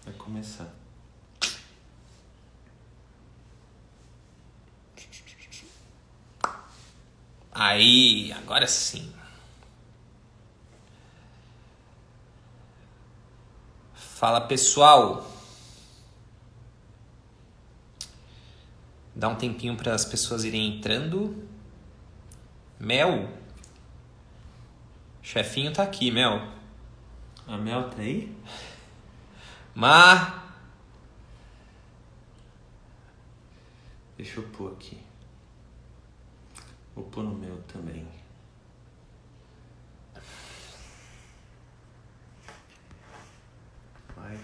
Vai começar. Aí, agora sim. Fala, pessoal. Dá um tempinho para as pessoas irem entrando. Mel? Chefinho tá aqui, Mel. A Mel tá aí? Má. Deixa eu pôr aqui. Vou pôr no meu também. Vai.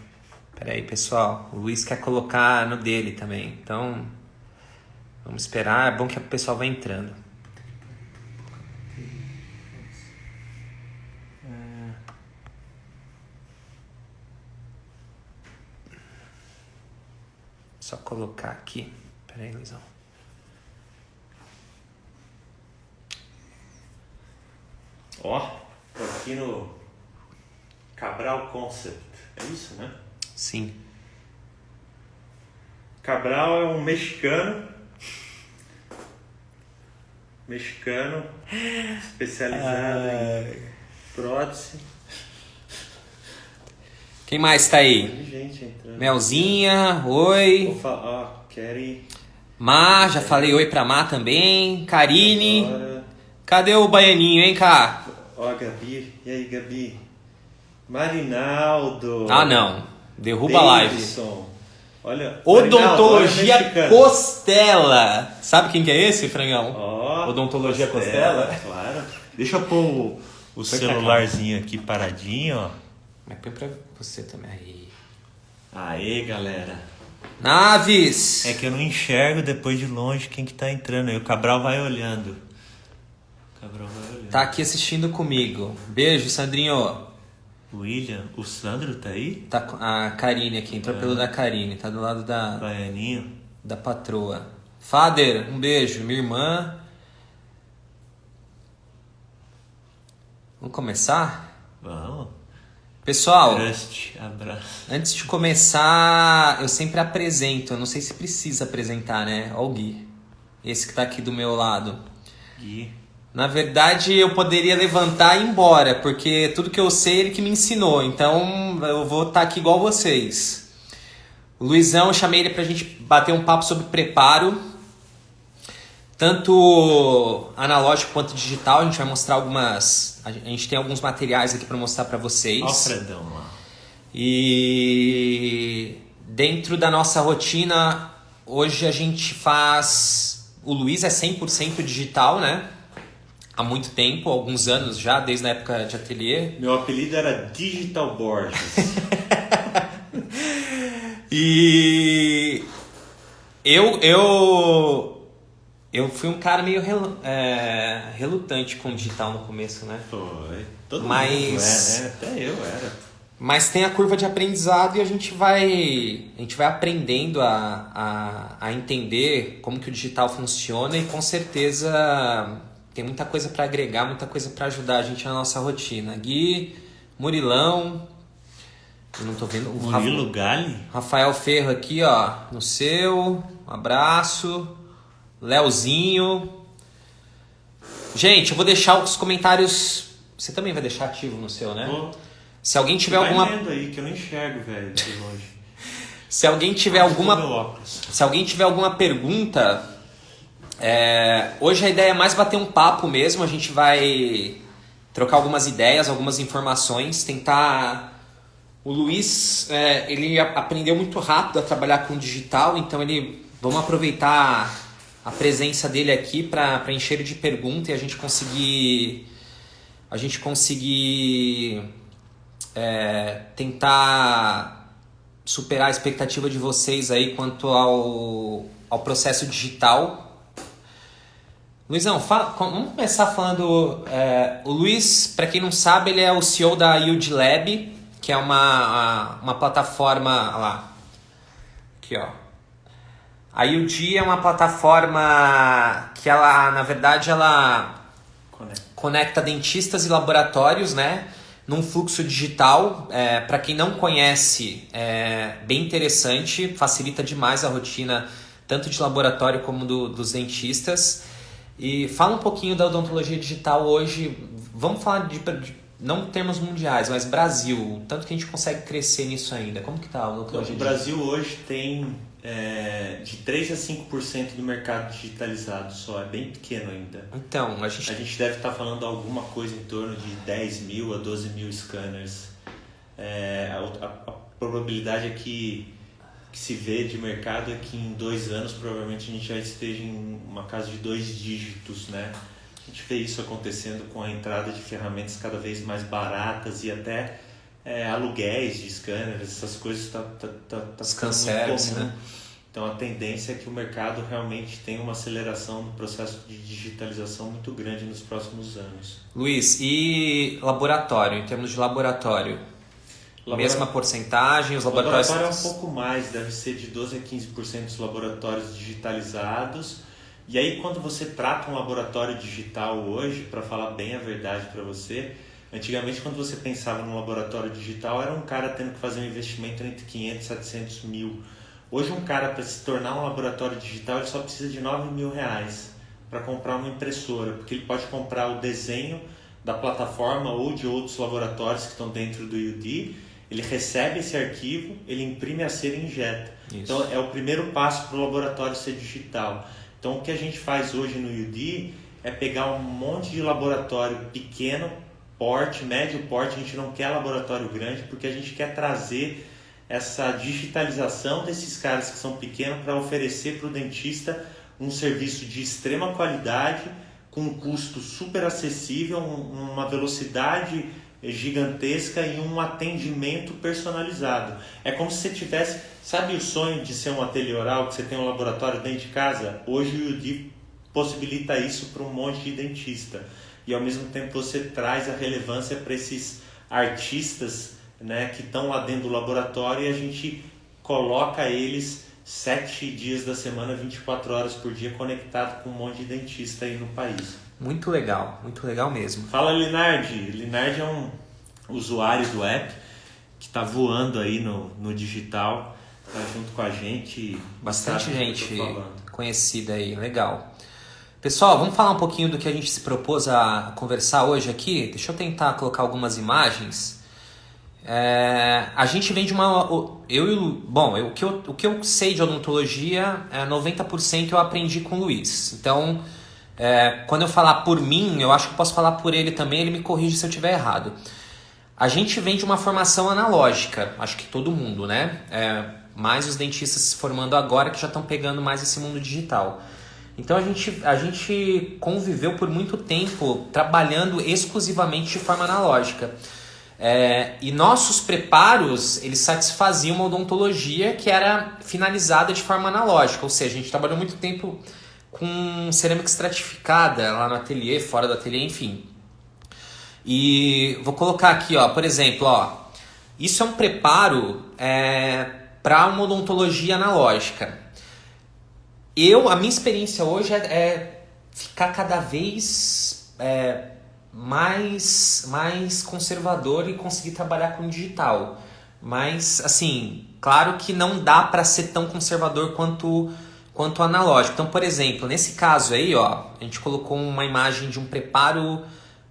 Pera aí, pessoal. O Luiz quer colocar no dele também. Então, vamos esperar. É bom que o pessoal vai entrando. Só colocar aqui. Pera aí, Luizão. Ó, tô aqui no Cabral Concept. É isso, né? Sim. Cabral é um mexicano. Especializado em prótese. Quem mais tá aí? Tem gente entrando. Melzinha, oi. Ó, Kerry. Má, já falei oi pra Má também. Karine. Agora. Cadê o baianinho, hein, Cá? Ó, Gabi. E aí, Gabi? Marinaldo. Ah, não. Derruba a live. Davidson. Olha. Odontologia Marinaldo, olha Costela. Sabe quem que é esse, Frangão? Ó, Odontologia Costela? Claro. Deixa eu pôr o celularzinho aqui paradinho, ó. Mas põe pra você também. Aí. Aê, galera. Naves! É que eu não enxergo depois de longe quem que tá entrando. Aí o Cabral vai olhando. Tá aqui assistindo comigo. Beijo, Sandrinho. William, o Sandro tá aí? Tá a Karine aqui, entrou pelo da Karine. Tá do lado Baianinho. da patroa. Fader, um beijo. Minha irmã. Vamos começar? Vamos. Pessoal, Abraço. antes de começar, eu sempre apresento. Eu não sei se precisa apresentar, né? Ó o Gui. Esse que tá aqui do meu lado. Gui. Na verdade, eu poderia levantar e ir embora, porque tudo que eu sei, ele que me ensinou. Então, eu vou estar aqui igual vocês. O Luizão, eu chamei ele pra gente bater um papo sobre preparo. Tanto analógico quanto digital. A gente vai mostrar algumas... A gente tem alguns materiais aqui para mostrar para vocês. Olha o Fredão lá. E dentro da nossa rotina, hoje a gente faz... O Luiz é 100% digital, né? Há muito tempo, alguns anos já, desde a época de ateliê. Meu apelido era Digital Borges. E eu fui um cara meio relutante com o digital no começo, né? Foi. Todo Mas... mundo é, né? Até eu era. Mas tem a curva de aprendizado e a gente vai aprendendo a entender como que o digital funciona e com certeza tem muita coisa para agregar, muita coisa para ajudar a gente na nossa rotina. Gui, Murilão, eu não tô vendo o Murilo Gali? Rafael Ferro aqui, ó, no seu, um abraço. Leozinho. Gente, eu vou deixar os comentários. Você também vai deixar ativo no seu, né? Pô. Se alguém tiver Vai alguma. vendo aí que eu não enxergo, velho, de longe. Se alguém tiver alguma pergunta, hoje a ideia é mais bater um papo mesmo. A gente vai trocar algumas ideias, algumas informações, tentar. O Luiz, ele aprendeu muito rápido a trabalhar com digital, então vamos aproveitar a presença dele aqui para encher ele de perguntas e a gente conseguir tentar superar a expectativa de vocês aí quanto ao processo digital. Luizão, vamos começar falando... o Luiz, para quem não sabe, ele é o CEO da Yield Lab, que é uma plataforma... Olha lá. Aqui, ó. A Yield é uma plataforma que ela, na verdade, ela conecta dentistas e laboratórios, né? num fluxo digital. Para quem não conhece, é bem interessante, facilita demais a rotina, tanto de laboratório como dos dentistas. E fala um pouquinho da odontologia digital hoje. Vamos falar de não termos mundiais, mas Brasil. Tanto que a gente consegue crescer nisso ainda. Como que está a odontologia digital? O Brasil hoje tem de 3 a 5% do mercado digitalizado só. É bem pequeno ainda. Então, a gente deve estar falando alguma coisa em torno de 10 mil a 12 mil scanners. A probabilidade é que se vê de mercado é que em 2 anos provavelmente a gente já esteja em uma casa de 2 dígitos, né? A gente vê isso acontecendo com a entrada de ferramentas cada vez mais baratas e até aluguéis de scanners, essas coisas está ficando muito comum. Né? Então a tendência é que o mercado realmente tenha uma aceleração no processo de digitalização muito grande nos próximos anos. Luiz, e laboratório, em termos de laboratório? Mesma porcentagem, os laboratórios... Laboratório é um pouco mais, deve ser de 12 a 15% dos laboratórios digitalizados. E aí quando você trata um laboratório digital hoje, para falar bem a verdade para você, antigamente quando você pensava num laboratório digital, era um cara tendo que fazer um investimento entre 500 e 700 mil. Hoje um cara, para se tornar um laboratório digital, ele só precisa de R$9 mil para comprar uma impressora, porque ele pode comprar o desenho da plataforma ou de outros laboratórios que estão dentro do UD. Ele recebe esse arquivo, ele imprime a cera e injeta. Isso. Então é o primeiro passo para o laboratório ser digital. Então o que a gente faz hoje no UD é pegar um monte de laboratório pequeno, porte, médio porte. A gente não quer laboratório grande porque a gente quer trazer essa digitalização desses caras que são pequenos para oferecer para o dentista um serviço de extrema qualidade, com um custo super acessível, uma velocidade gigantesca e um atendimento personalizado. É como se você tivesse, sabe o sonho de ser um ateliê oral, que você tem um laboratório dentro de casa? Hoje o UD possibilita isso para um monte de dentista. E ao mesmo tempo você traz a relevância para esses artistas, né, que estão lá dentro do laboratório, e a gente coloca eles 7 dias da semana, 24 horas por dia, conectado com um monte de dentista aí no país. Muito legal mesmo. Fala, Linardi. Linardi é um usuário do app que está voando aí no digital, tá junto com a gente. Bastante gente conhecida aí, legal. Pessoal, vamos falar um pouquinho do que a gente se propôs a conversar hoje aqui? Deixa eu tentar colocar algumas imagens. A gente vem de uma... O que eu sei de odontologia, 90% eu aprendi com o Luiz. Então... quando eu falar por mim, eu acho que eu posso falar por ele também, ele me corrige se eu estiver errado. A gente vem de uma formação analógica, acho que todo mundo, né? Mais os dentistas se formando agora que já estão pegando mais esse mundo digital. Então a gente conviveu por muito tempo trabalhando exclusivamente de forma analógica. E nossos preparos, eles satisfaziam uma odontologia que era finalizada de forma analógica, ou seja, a gente trabalhou muito tempo com cerâmica estratificada lá no ateliê, fora do ateliê, enfim. E vou colocar aqui, ó, por exemplo, ó, isso é um preparo para uma odontologia analógica. A minha experiência hoje é ficar cada vez mais conservador e conseguir trabalhar com digital. Mas, assim, claro que não dá para ser tão conservador quanto analógico. Então, por exemplo, nesse caso aí, ó, a gente colocou uma imagem de um preparo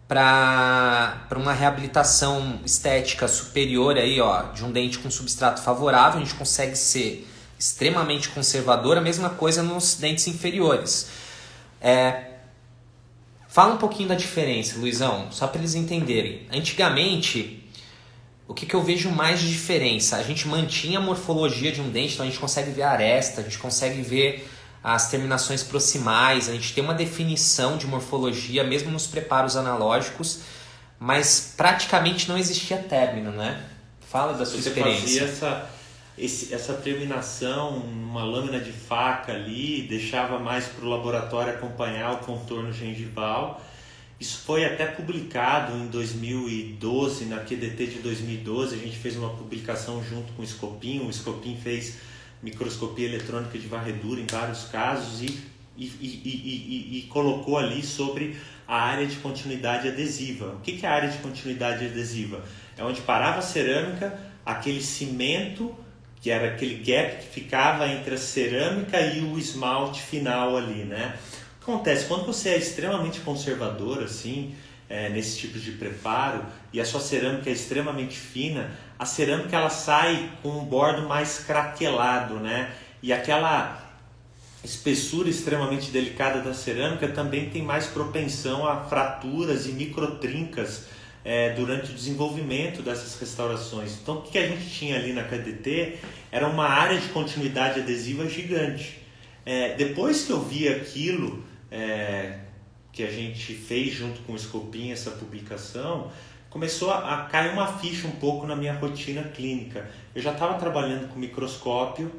para uma reabilitação estética superior aí, ó, de um dente com substrato favorável. A gente consegue ser extremamente conservador. A mesma coisa nos dentes inferiores. Fala um pouquinho da diferença, Luizão, só para eles entenderem. Antigamente, o que eu vejo mais de diferença? A gente mantinha a morfologia de um dente, então a gente consegue ver a aresta, a gente consegue ver as terminações proximais, a gente tem uma definição de morfologia, mesmo nos preparos analógicos, mas praticamente não existia término, né? Fala da sua experiência. Você fazia essa terminação, uma lâmina de faca ali, deixava mais para o laboratório acompanhar o contorno gengival. Isso foi até publicado em 2012, na QDT de 2012, a gente fez uma publicação junto com o Scopin fez microscopia eletrônica de varredura em vários casos e colocou ali sobre a área de continuidade adesiva. O que é a área de continuidade adesiva? É onde parava a cerâmica, aquele cimento, que era aquele gap que ficava entre a cerâmica e o esmalte final ali, né? O que acontece? Quando você é extremamente conservador, assim, nesse tipo de preparo, e a sua cerâmica é extremamente fina, a cerâmica ela sai com um bordo mais craquelado, né? E aquela espessura extremamente delicada da cerâmica também tem mais propensão a fraturas e microtrincas durante o desenvolvimento dessas restaurações. Então, o que a gente tinha ali na KDT era uma área de continuidade adesiva gigante. Depois que eu vi aquilo que a gente fez junto com o Scopin, essa publicação, começou a cair uma ficha um pouco na minha rotina clínica. Eu já estava trabalhando com microscópio,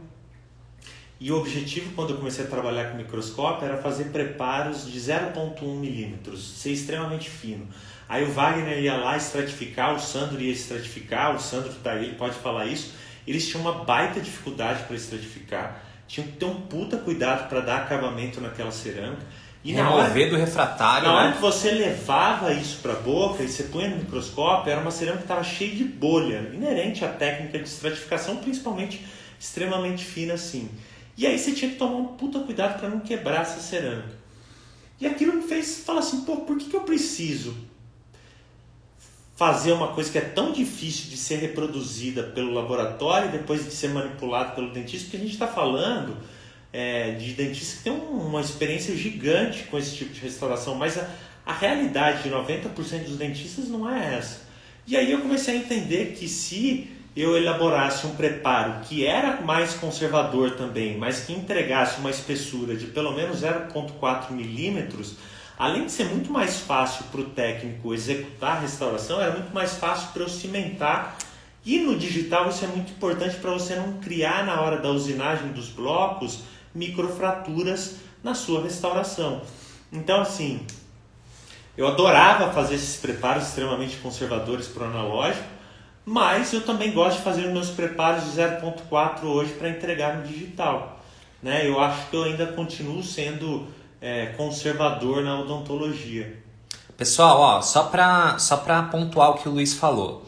e o objetivo, quando eu comecei a trabalhar com microscópio, era fazer preparos de 0,1 milímetros, ser extremamente fino. Aí o Wagner ia lá estratificar, o Sandro ia estratificar, o Sandro tá aí, ele pode falar isso. Eles tinham uma baita dificuldade para estratificar, tinham que ter um puta cuidado para dar acabamento naquela cerâmica. E remover do refratário. Na hora que você levava isso para a boca e você põe no microscópio, era uma cerâmica que estava cheia de bolha, inerente à técnica de estratificação, principalmente extremamente fina assim. E aí você tinha que tomar um puta cuidado para não quebrar essa cerâmica. E aquilo me fez falar assim, por que eu preciso fazer uma coisa que é tão difícil de ser reproduzida pelo laboratório e depois de ser manipulado pelo dentista? Porque a gente está falando de dentistas que tem uma experiência gigante com esse tipo de restauração, mas a realidade de 90% dos dentistas não é essa. E aí eu comecei a entender que se eu elaborasse um preparo que era mais conservador também, mas que entregasse uma espessura de pelo menos 0,4 milímetros, além de ser muito mais fácil para o técnico executar a restauração, era muito mais fácil para eu cimentar. E no digital isso é muito importante para você não criar na hora da usinagem dos blocos microfraturas na sua restauração. Então assim, eu adorava fazer esses preparos extremamente conservadores para o analógico, mas eu também gosto de fazer os meus preparos de 0.4 hoje para entregar no digital, né? Eu acho que eu ainda continuo sendo conservador na odontologia. Pessoal, ó, só para pontuar o que o Luiz falou.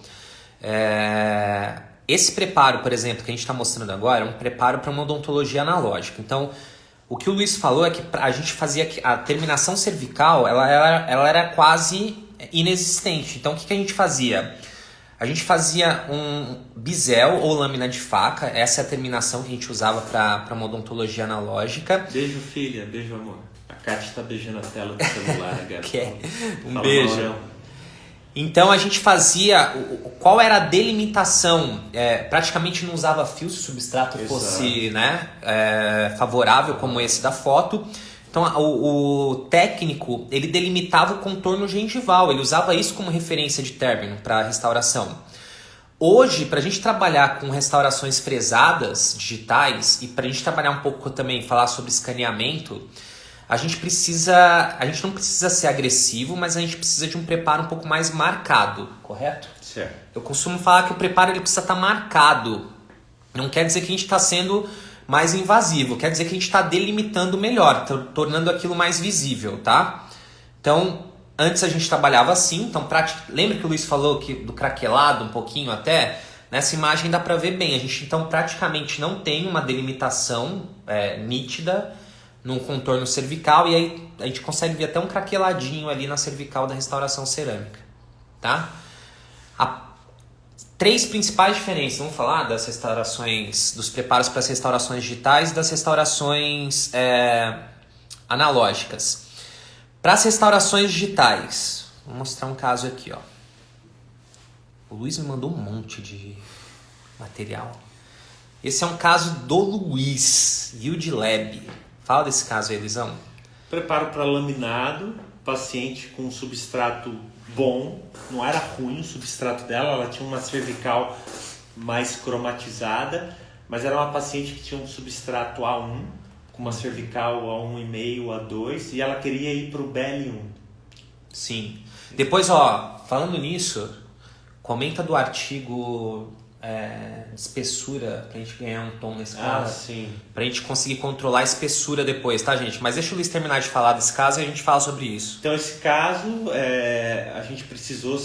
Esse preparo, por exemplo, que a gente está mostrando agora, é um preparo para uma odontologia analógica. Então, o que o Luiz falou é que a gente fazia a terminação cervical, ela era quase inexistente. Então, o que a gente fazia? A gente fazia um bisel ou lâmina de faca, essa é a terminação que a gente usava para uma odontologia analógica. Beijo, filha, beijo, amor. A Kátia está beijando a tela do celular, galera. Um beijo. Então a gente fazia, qual era a delimitação? Praticamente não usava fio se o substrato fosse favorável, como esse da foto. Então o técnico, ele delimitava o contorno gengival, ele usava isso como referência de término para restauração. Hoje, para a gente trabalhar com restaurações fresadas, digitais, e para a gente trabalhar um pouco também, falar sobre escaneamento, a gente não precisa ser agressivo, mas a gente precisa de um preparo um pouco mais marcado, correto? Certo. Eu costumo falar que o preparo ele precisa estar marcado. Não quer dizer que a gente está sendo mais invasivo, quer dizer que a gente está delimitando melhor, tornando aquilo mais visível, tá? Então, antes a gente trabalhava assim, então lembra que o Luiz falou do craquelado um pouquinho até? Nessa imagem dá para ver bem, a gente então praticamente não tem uma delimitação nítida num contorno cervical, e aí a gente consegue ver até um craqueladinho ali na cervical da restauração cerâmica, tá? Três principais diferenças, vamos falar das restaurações, dos preparos para as restaurações digitais e das restaurações analógicas. Para as restaurações digitais, vou mostrar um caso aqui, ó. O Luiz me mandou um monte de material. Esse é um caso do Luiz, Yield Lab. Fala desse caso aí, Luizão. Preparo para laminado, paciente com substrato bom, não era ruim o substrato dela, ela tinha uma cervical mais cromatizada, mas era uma paciente que tinha um substrato A1, com uma cervical A1,5, A2, e ela queria ir para o BL1. Sim. Depois, ó, falando nisso, comenta do artigo de espessura pra gente ganhar um tom na escala. Sim. Pra gente conseguir controlar a espessura depois, tá, gente? Mas deixa o Luiz terminar de falar desse caso e a gente fala sobre isso. Então, esse caso, a gente precisou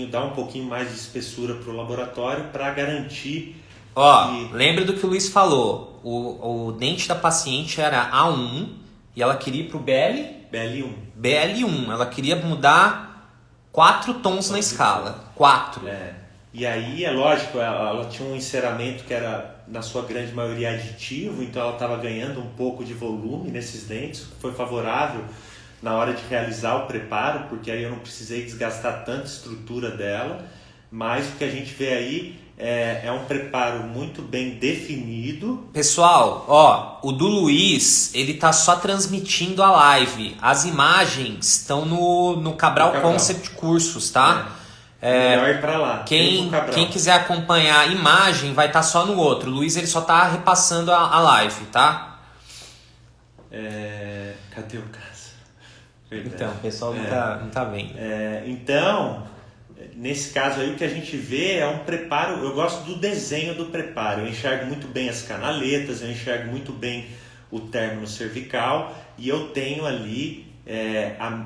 dar um pouquinho mais de espessura pro laboratório para garantir. Lembra do que o Luiz falou. O dente da paciente era A1 e ela queria ir pro BL1. BL1. Ela queria mudar 4 tons na escala. 4. E aí, é lógico, ela tinha um enceramento que era, na sua grande maioria, aditivo, então ela estava ganhando um pouco de volume nesses dentes, foi favorável na hora de realizar o preparo, porque aí eu não precisei desgastar tanta estrutura dela, mas o que a gente vê aí é um preparo muito bem definido. Pessoal, o do Luiz, ele tá só transmitindo a live. As imagens estão no Cabral Concept Cursos, tá? Melhor ir pra lá. Quem quiser acompanhar a imagem vai estar só no outro. O Luiz ele só tá repassando a live, tá? Cadê o caso? Verdade. Então, o pessoal não tá vendo. Então, nesse caso aí o que a gente vê é um preparo. Eu gosto do desenho do preparo. Eu enxergo muito bem as canaletas, eu enxergo muito bem o término cervical e eu tenho ali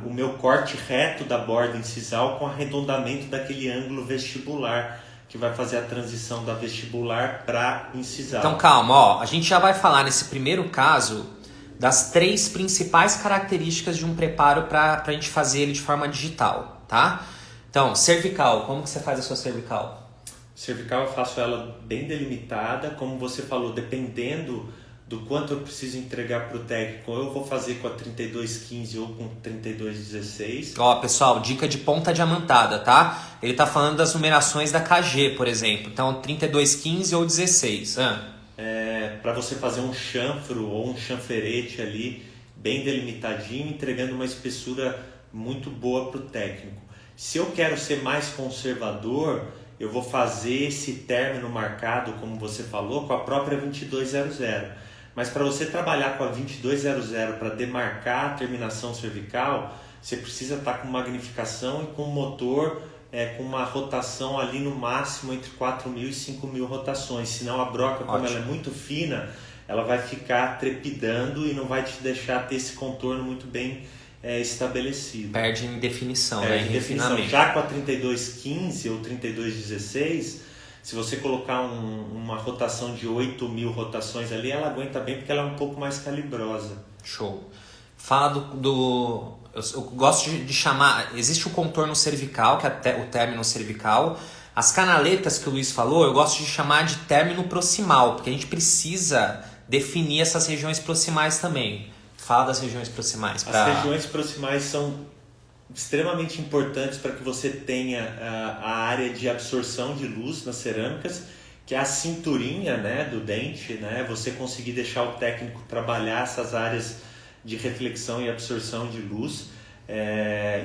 o meu corte reto da borda incisal com arredondamento daquele ângulo vestibular que vai fazer a transição da vestibular para incisal. Então calma, a gente já vai falar nesse primeiro caso das 3 principais características de um preparo para a gente fazer ele de forma digital, tá? Então, cervical, como que você faz a sua cervical? Cervical eu faço ela bem delimitada, como você falou, dependendo do quanto eu preciso entregar para o técnico, eu vou fazer com a 3215 ou com 3216. Pessoal, dica de ponta diamantada, tá? Ele tá falando das numerações da KG, por exemplo. Então, 3215 ou 16. Para você fazer um chanfro ou um chanferete ali, bem delimitadinho, entregando uma espessura muito boa para o técnico. Se eu quero ser mais conservador, eu vou fazer esse término marcado, como você falou, com a própria 2200. Mas para você trabalhar com a 2200 para demarcar a terminação cervical, você precisa estar com magnificação e com motor com uma rotação ali no máximo entre 4.000 e 5.000 rotações. Senão a broca, como ela é muito fina, ela vai ficar trepidando e não vai te deixar ter esse contorno muito bem estabelecido. Perde em definição, em refinamento. Já com a 3215 ou 3216, se você colocar uma rotação de 8.000 rotações ali, ela aguenta bem porque ela é um pouco mais calibrosa. Show. Fala eu gosto de chamar... Existe o contorno cervical, que é o término cervical. As canaletas que o Luiz falou, eu gosto de chamar de término proximal, porque a gente precisa definir essas regiões proximais também. Fala das regiões proximais. As regiões proximais são extremamente importantes para que você tenha a área de absorção de luz nas cerâmicas, que é a cinturinha, né, do dente, né, você conseguir deixar o técnico trabalhar essas áreas de reflexão e absorção de luz.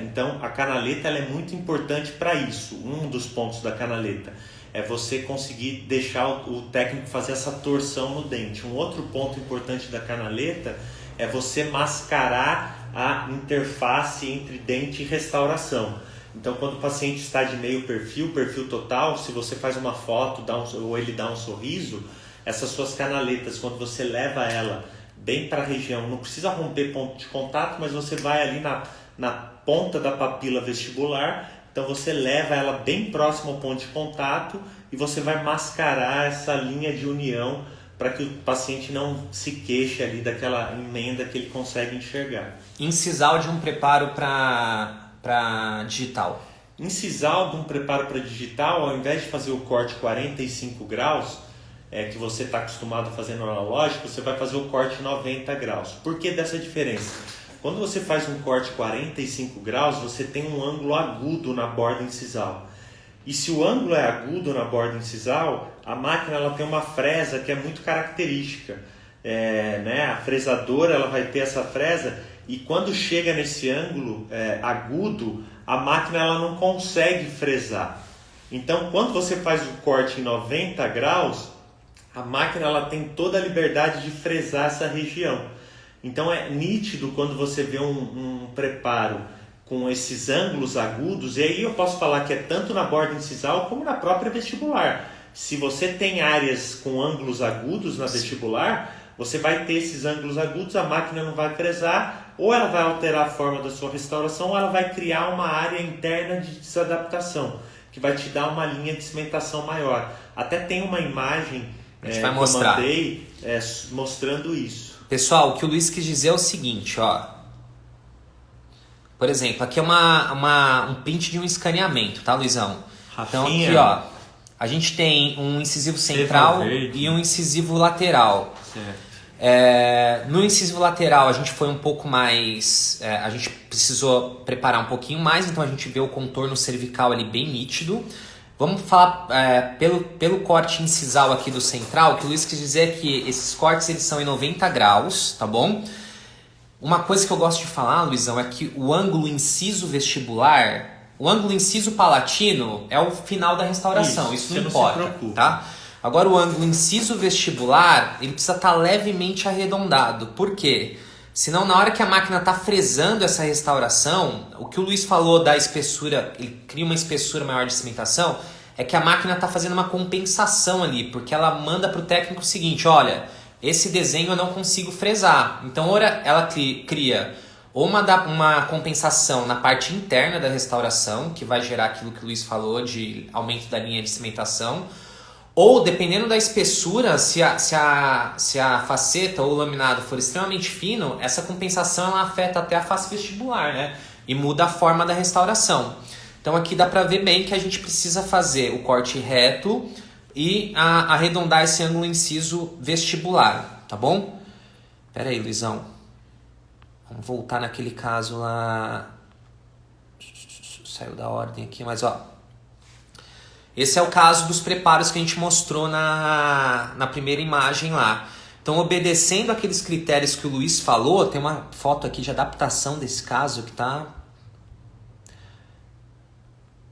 Então a canaleta ela é muito importante para isso. Um dos pontos da canaleta é você conseguir deixar o técnico fazer essa torção no dente. Um outro ponto importante da canaleta é você mascarar a interface entre dente e restauração. Então, quando o paciente está de meio perfil total, se você faz uma foto ou ele dá um sorriso, essas suas canaletas, quando você leva ela bem para a região, não precisa romper ponto de contato, mas você vai ali na ponta da papila vestibular, então você leva ela bem próximo ao ponto de contato e você vai mascarar essa linha de união para que o paciente não se queixe ali daquela emenda que ele consegue enxergar. Incisal de um preparo para digital. Incisal de um preparo para digital, ao invés de fazer o corte 45 graus, que você está acostumado a fazer no analógico, você vai fazer o corte 90 graus. Por que dessa diferença? Quando você faz um corte 45 graus, você tem um ângulo agudo na borda incisal. E se o ângulo é agudo na borda incisal, a máquina ela tem uma fresa que é muito característica. A fresadora ela vai ter essa fresa e quando chega nesse ângulo agudo, a máquina ela não consegue fresar. Então, quando você faz o corte em 90 graus, a máquina ela tem toda a liberdade de fresar essa região. Então, é nítido quando você vê um preparo com esses ângulos agudos, e aí eu posso falar que é tanto na borda incisal como na própria vestibular. Se você tem áreas com ângulos agudos na vestibular, você vai ter esses ângulos agudos, a máquina não vai fresar, ou ela vai alterar a forma da sua restauração, ou ela vai criar uma área interna de desadaptação, que vai te dar uma linha de cimentação maior. Até tem uma imagem que eu mandei mostrando isso. Pessoal, o que o Luiz quis dizer é o seguinte, ó. Por exemplo, aqui é um print de um escaneamento, tá, Luizão? Rafinha. Então aqui, ó, a gente tem um incisivo central e um incisivo lateral. Certo. No incisivo lateral a gente foi um pouco mais... a gente precisou preparar um pouquinho mais, então a gente vê o contorno cervical ali bem nítido. Vamos falar pelo corte incisal aqui do central, o que o Luiz quis dizer é que esses cortes eles são em 90 graus, tá bom? Uma coisa que eu gosto de falar, Luizão, é que o ângulo inciso vestibular, o ângulo inciso palatino é o final da restauração, isso não importa, tá? Agora o ângulo inciso vestibular, ele precisa estar levemente arredondado. Por quê? Senão na hora que a máquina está fresando essa restauração, o que o Luiz falou da espessura, ele cria uma espessura maior de cimentação, é que a máquina está fazendo uma compensação ali, porque ela manda para o técnico o seguinte, olha, esse desenho eu não consigo fresar. Então ora ela cria ou uma compensação na parte interna da restauração, que vai gerar aquilo que o Luiz falou de aumento da linha de cimentação, ou, dependendo da espessura, se a faceta ou o laminado for extremamente fino, essa compensação ela afeta até a face vestibular, né? E muda a forma da restauração. Então aqui dá pra ver bem que a gente precisa fazer o corte reto e arredondar esse ângulo inciso vestibular, tá bom? Pera aí, Luizão. Vamos voltar naquele caso lá. Saiu da ordem aqui, mas ó. Esse é o caso dos preparos que a gente mostrou na primeira imagem lá. Então, obedecendo aqueles critérios que o Luiz falou, tem uma foto aqui de adaptação desse caso que tá...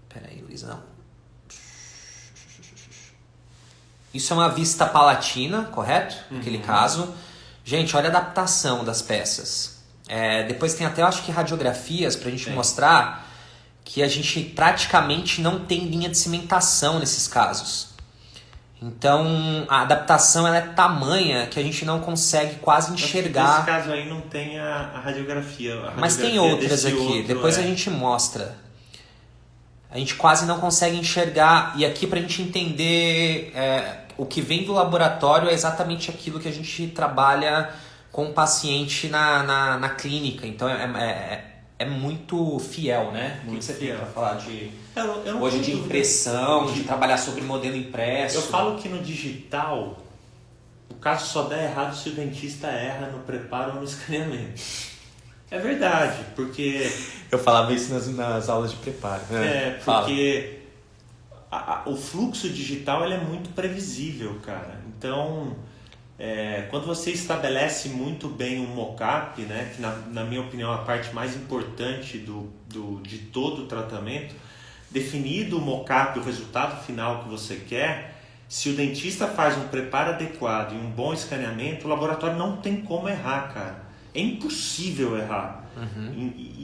Pera aí, Luizão. Isso é uma vista palatina, correto? Naquele caso. Gente, olha a adaptação das peças. Depois tem até, eu acho que radiografias pra gente mostrar que a gente praticamente não tem linha de cimentação nesses casos. Então, a adaptação ela é tamanha que a gente não consegue quase enxergar. Nesse caso aí não tem a radiografia. Mas tem outras aqui, depois a gente mostra. A gente quase não consegue enxergar. E aqui pra gente entender o que vem do laboratório é exatamente aquilo que a gente trabalha com o paciente na clínica. Então é muito fiel, né? Muito fiel. fiel. Pra falar de eu não hoje de impressão, de trabalhar sobre modelo impresso. Eu falo que no digital, o caso só dá errado se o dentista erra no preparo ou no escaneamento. É verdade, porque... Eu falava isso nas aulas de preparo. Né? Porque o fluxo digital ele é muito previsível, cara. Então... quando você estabelece muito bem um mockup, né, que na minha opinião é a parte mais importante de todo o tratamento, definido o mockup, o resultado final que você quer, se o dentista faz um preparo adequado e um bom escaneamento, o laboratório não tem como errar, cara. É impossível errar.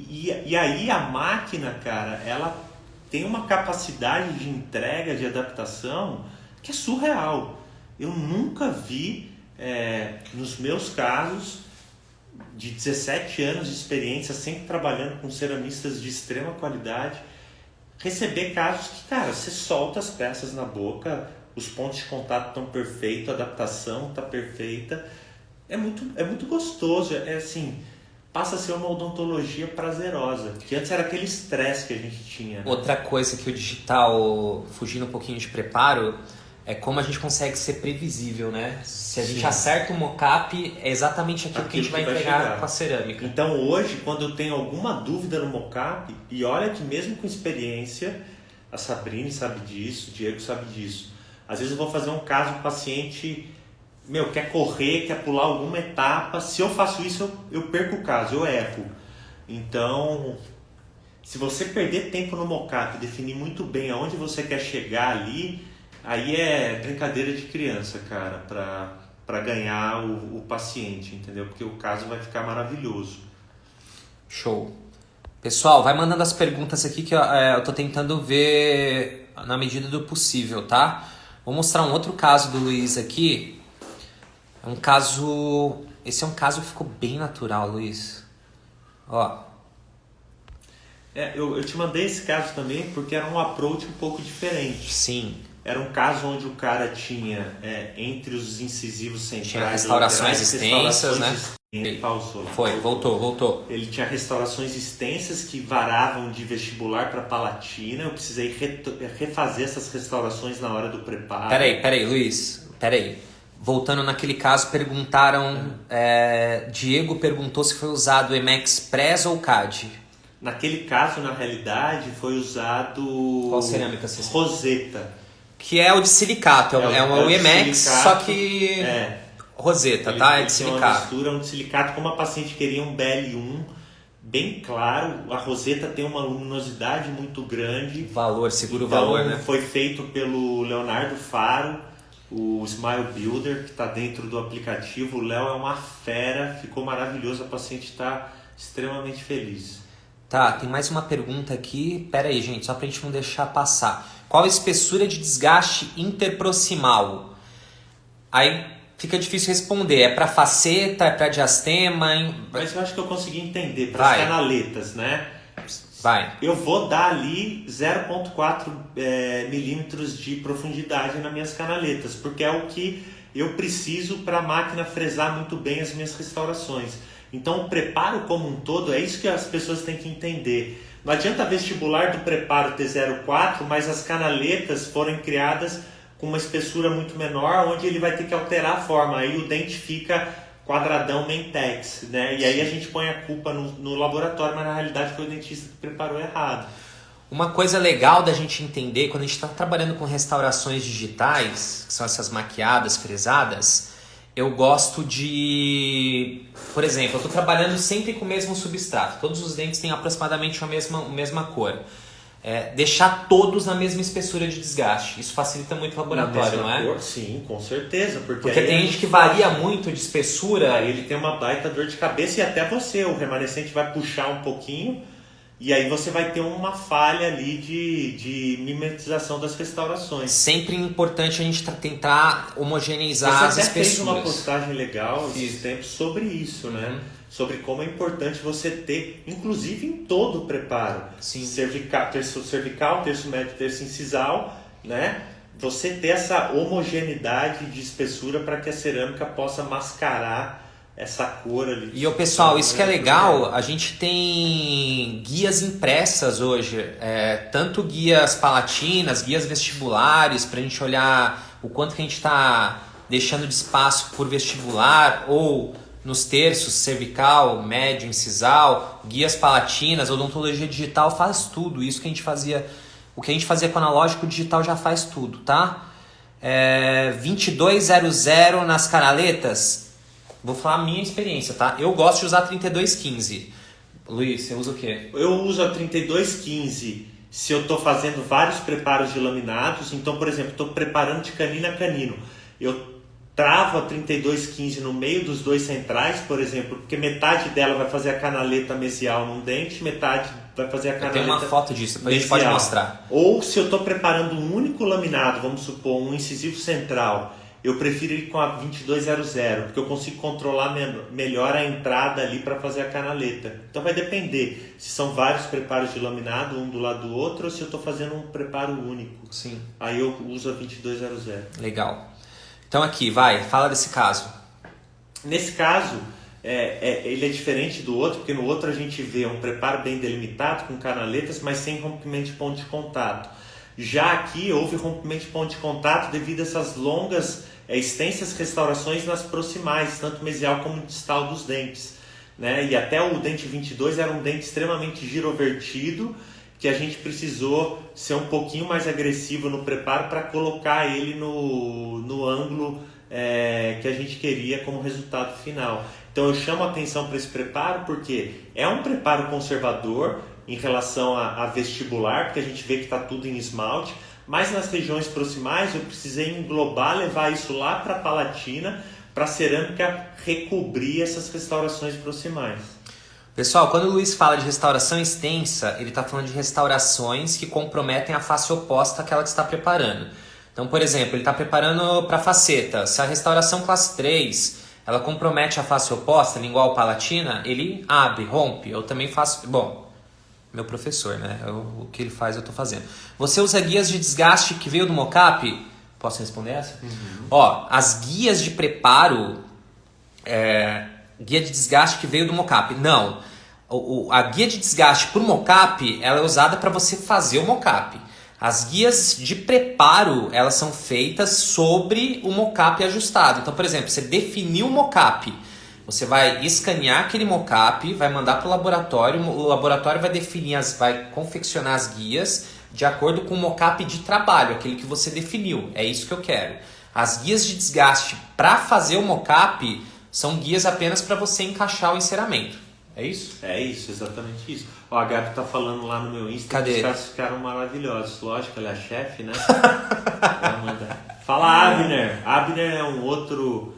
E aí a máquina, cara, ela tem uma capacidade de entrega, de adaptação que é surreal. Eu nunca vi... nos meus casos de 17 anos de experiência, sempre trabalhando com ceramistas de extrema qualidade, receber casos que, cara, você solta as peças na boca, os pontos de contato estão perfeitos, a adaptação está perfeita, é muito gostoso, assim, passa a ser uma odontologia prazerosa, que antes era aquele estresse que a gente tinha, né? Outra coisa que o digital, fugindo um pouquinho de preparo, é como a gente consegue ser previsível, né? Se a gente acerta o mockup, é exatamente aquilo que a gente vai entregar com a cerâmica. Então hoje, quando eu tenho alguma dúvida no mockup, e olha que mesmo com experiência, a Sabrine sabe disso, o Diego sabe disso. Às vezes eu vou fazer um caso, o paciente quer correr, quer pular alguma etapa. Se eu faço isso, eu perco o caso, eu erro. Então, se você perder tempo no mockup, definir muito bem aonde você quer chegar ali... Aí é brincadeira de criança, cara, para ganhar o paciente, entendeu? Porque o caso vai ficar maravilhoso. Show. Pessoal, vai mandando as perguntas aqui que eu tô tentando ver na medida do possível, tá? Vou mostrar um outro caso do Luiz aqui. É um caso... Esse é um caso que ficou bem natural, Luiz. Ó. Eu te mandei esse caso também porque era um approach um pouco diferente. Sim. Era um caso onde o cara tinha, entre os incisivos centrais... Tinha restaurações extensas, né? Pausou. Voltou. Ele tinha restaurações extensas que variavam de vestibular para palatina. Eu precisei refazer essas restaurações na hora do preparo. Peraí, Luiz. Peraí. Voltando naquele caso, perguntaram... Diego perguntou se foi usado o EMEXpress ou CAD. Naquele caso, na realidade, foi usado... Qual cerâmica você Roseta. Que é o de silicato. É o EMEX, só que... Roseta, tá? É de silicato. Uma mistura de silicato. Como a paciente queria um BL1 bem claro, a Roseta tem uma luminosidade muito grande. Valor, segura o valor, né? Foi feito pelo Leonardo Faro, o Smile Builder, que está dentro do aplicativo. O Léo é uma fera, ficou maravilhoso, a paciente está extremamente feliz. Tá, tem mais uma pergunta aqui. Pera aí, gente, só pra gente não deixar passar. Qual a espessura de desgaste interproximal? Aí fica difícil responder. É para faceta, é para diastema? Mas eu acho que eu consegui entender. Para as canaletas, né? Vai. Eu vou dar ali 0,4 milímetros de profundidade nas minhas canaletas, porque é o que eu preciso para a máquina fresar muito bem as minhas restaurações. Então, o preparo como um todo, é isso que as pessoas têm que entender. Não adianta vestibular do preparo ter 0,4, mas as canaletas foram criadas com uma espessura muito menor, onde ele vai ter que alterar a forma. Aí o dente fica quadradão Mentex, né? E aí a gente põe a culpa no laboratório, mas na realidade foi o dentista que preparou errado. Uma coisa legal da gente entender, quando a gente está trabalhando com restaurações digitais, que são essas maquiadas, fresadas, eu gosto de... Por exemplo, eu estou trabalhando sempre com o mesmo substrato. Todos os dentes têm aproximadamente a mesma cor. Deixar todos na mesma espessura de desgaste. Isso facilita muito o laboratório, não é? Cor, sim, com certeza. Porque tem gente que varia muito de espessura. Aí ele tem uma baita dor de cabeça e até você, o remanescente vai puxar um pouquinho e aí você vai ter uma falha ali de mimetização das restaurações. Sempre importante a gente tentar homogeneizar as espessuras. Você até fez uma postagem legal esses tempos sobre isso, né? Sobre como é importante você ter, inclusive em todo o preparo, terço cervical, terço médio, terço incisal, né? Você ter essa homogeneidade de espessura para que a cerâmica possa mascarar essa cor ali. E pessoal, isso que é legal, a gente tem guias impressas hoje, tanto guias palatinas, guias vestibulares, para a gente olhar o quanto que a gente está deixando de espaço por vestibular, ou nos terços, cervical, médio, incisal, guias palatinas, odontologia digital, faz tudo. Isso que a gente fazia, o que a gente fazia com o analógico, o digital já faz tudo, tá? 2200 nas canaletas, vou falar a minha experiência, tá? Eu gosto de usar 3215. Luiz, você usa o quê? Eu uso a 3215 se eu estou fazendo vários preparos de laminados. Então, por exemplo, estou preparando de canino a canino. Eu travo a 3215 no meio dos dois centrais, por exemplo, porque metade dela vai fazer a canaleta mesial num dente, metade vai fazer a canaleta mesial. Tem uma foto disso, depois a gente pode mostrar. Ou se eu estou preparando um único laminado, vamos supor, um incisivo central, eu prefiro ir com a 2200, porque eu consigo controlar melhor a entrada ali para fazer a canaleta. Então vai depender se são vários preparos de laminado, um do lado do outro, ou se eu estou fazendo um preparo único. Sim. Aí eu uso a 2200. Legal. Então aqui, fala desse caso. Nesse caso, ele é diferente do outro, porque no outro a gente vê um preparo bem delimitado, com canaletas, mas sem rompimento de ponto de contato. Já aqui houve rompimento de ponto de contato devido a essas longas, extensas restaurações nas proximais, tanto mesial como distal dos dentes, né? E até o dente 22 era um dente extremamente girovertido, que a gente precisou ser um pouquinho mais agressivo no preparo para colocar ele no ângulo que a gente queria como resultado final. Então eu chamo a atenção para esse preparo porque é um preparo conservador em relação a vestibular, porque a gente vê que está tudo em esmalte, mas nas regiões proximais eu precisei englobar, levar isso lá para a palatina, para a cerâmica recobrir essas restaurações proximais. Pessoal, quando o Luiz fala de restauração extensa, ele está falando de restaurações que comprometem a face oposta àquela que está preparando. Então, por exemplo, ele está preparando para faceta. Se a restauração classe 3 ela compromete a face oposta, lingual palatina, ele abre, rompe. Eu também faço... Bom, meu professor, né? O que ele faz, eu estou fazendo. Você usa guias de desgaste que veio do mockup? Posso responder essa? Ó, as guias de preparo... guia de desgaste que veio do mockup. Não. A guia de desgaste para o mockup, ela é usada para você fazer o mockup. As guias de preparo, elas são feitas sobre o mockup ajustado. Então, por exemplo, você definiu o mockup, você vai escanear aquele mockup, vai mandar para o laboratório vai definir, vai confeccionar as guias de acordo com o mockup de trabalho, aquele que você definiu. É isso que eu quero. As guias de desgaste para fazer o mockup são guias apenas para você encaixar o enceramento. É isso? É isso, exatamente isso. Ó, a Gabi tá falando lá no meu Insta. Cadê? Que os caras ficaram maravilhosos. Lógico, ela é a chefe, né? Fala, Abner. Abner é um outro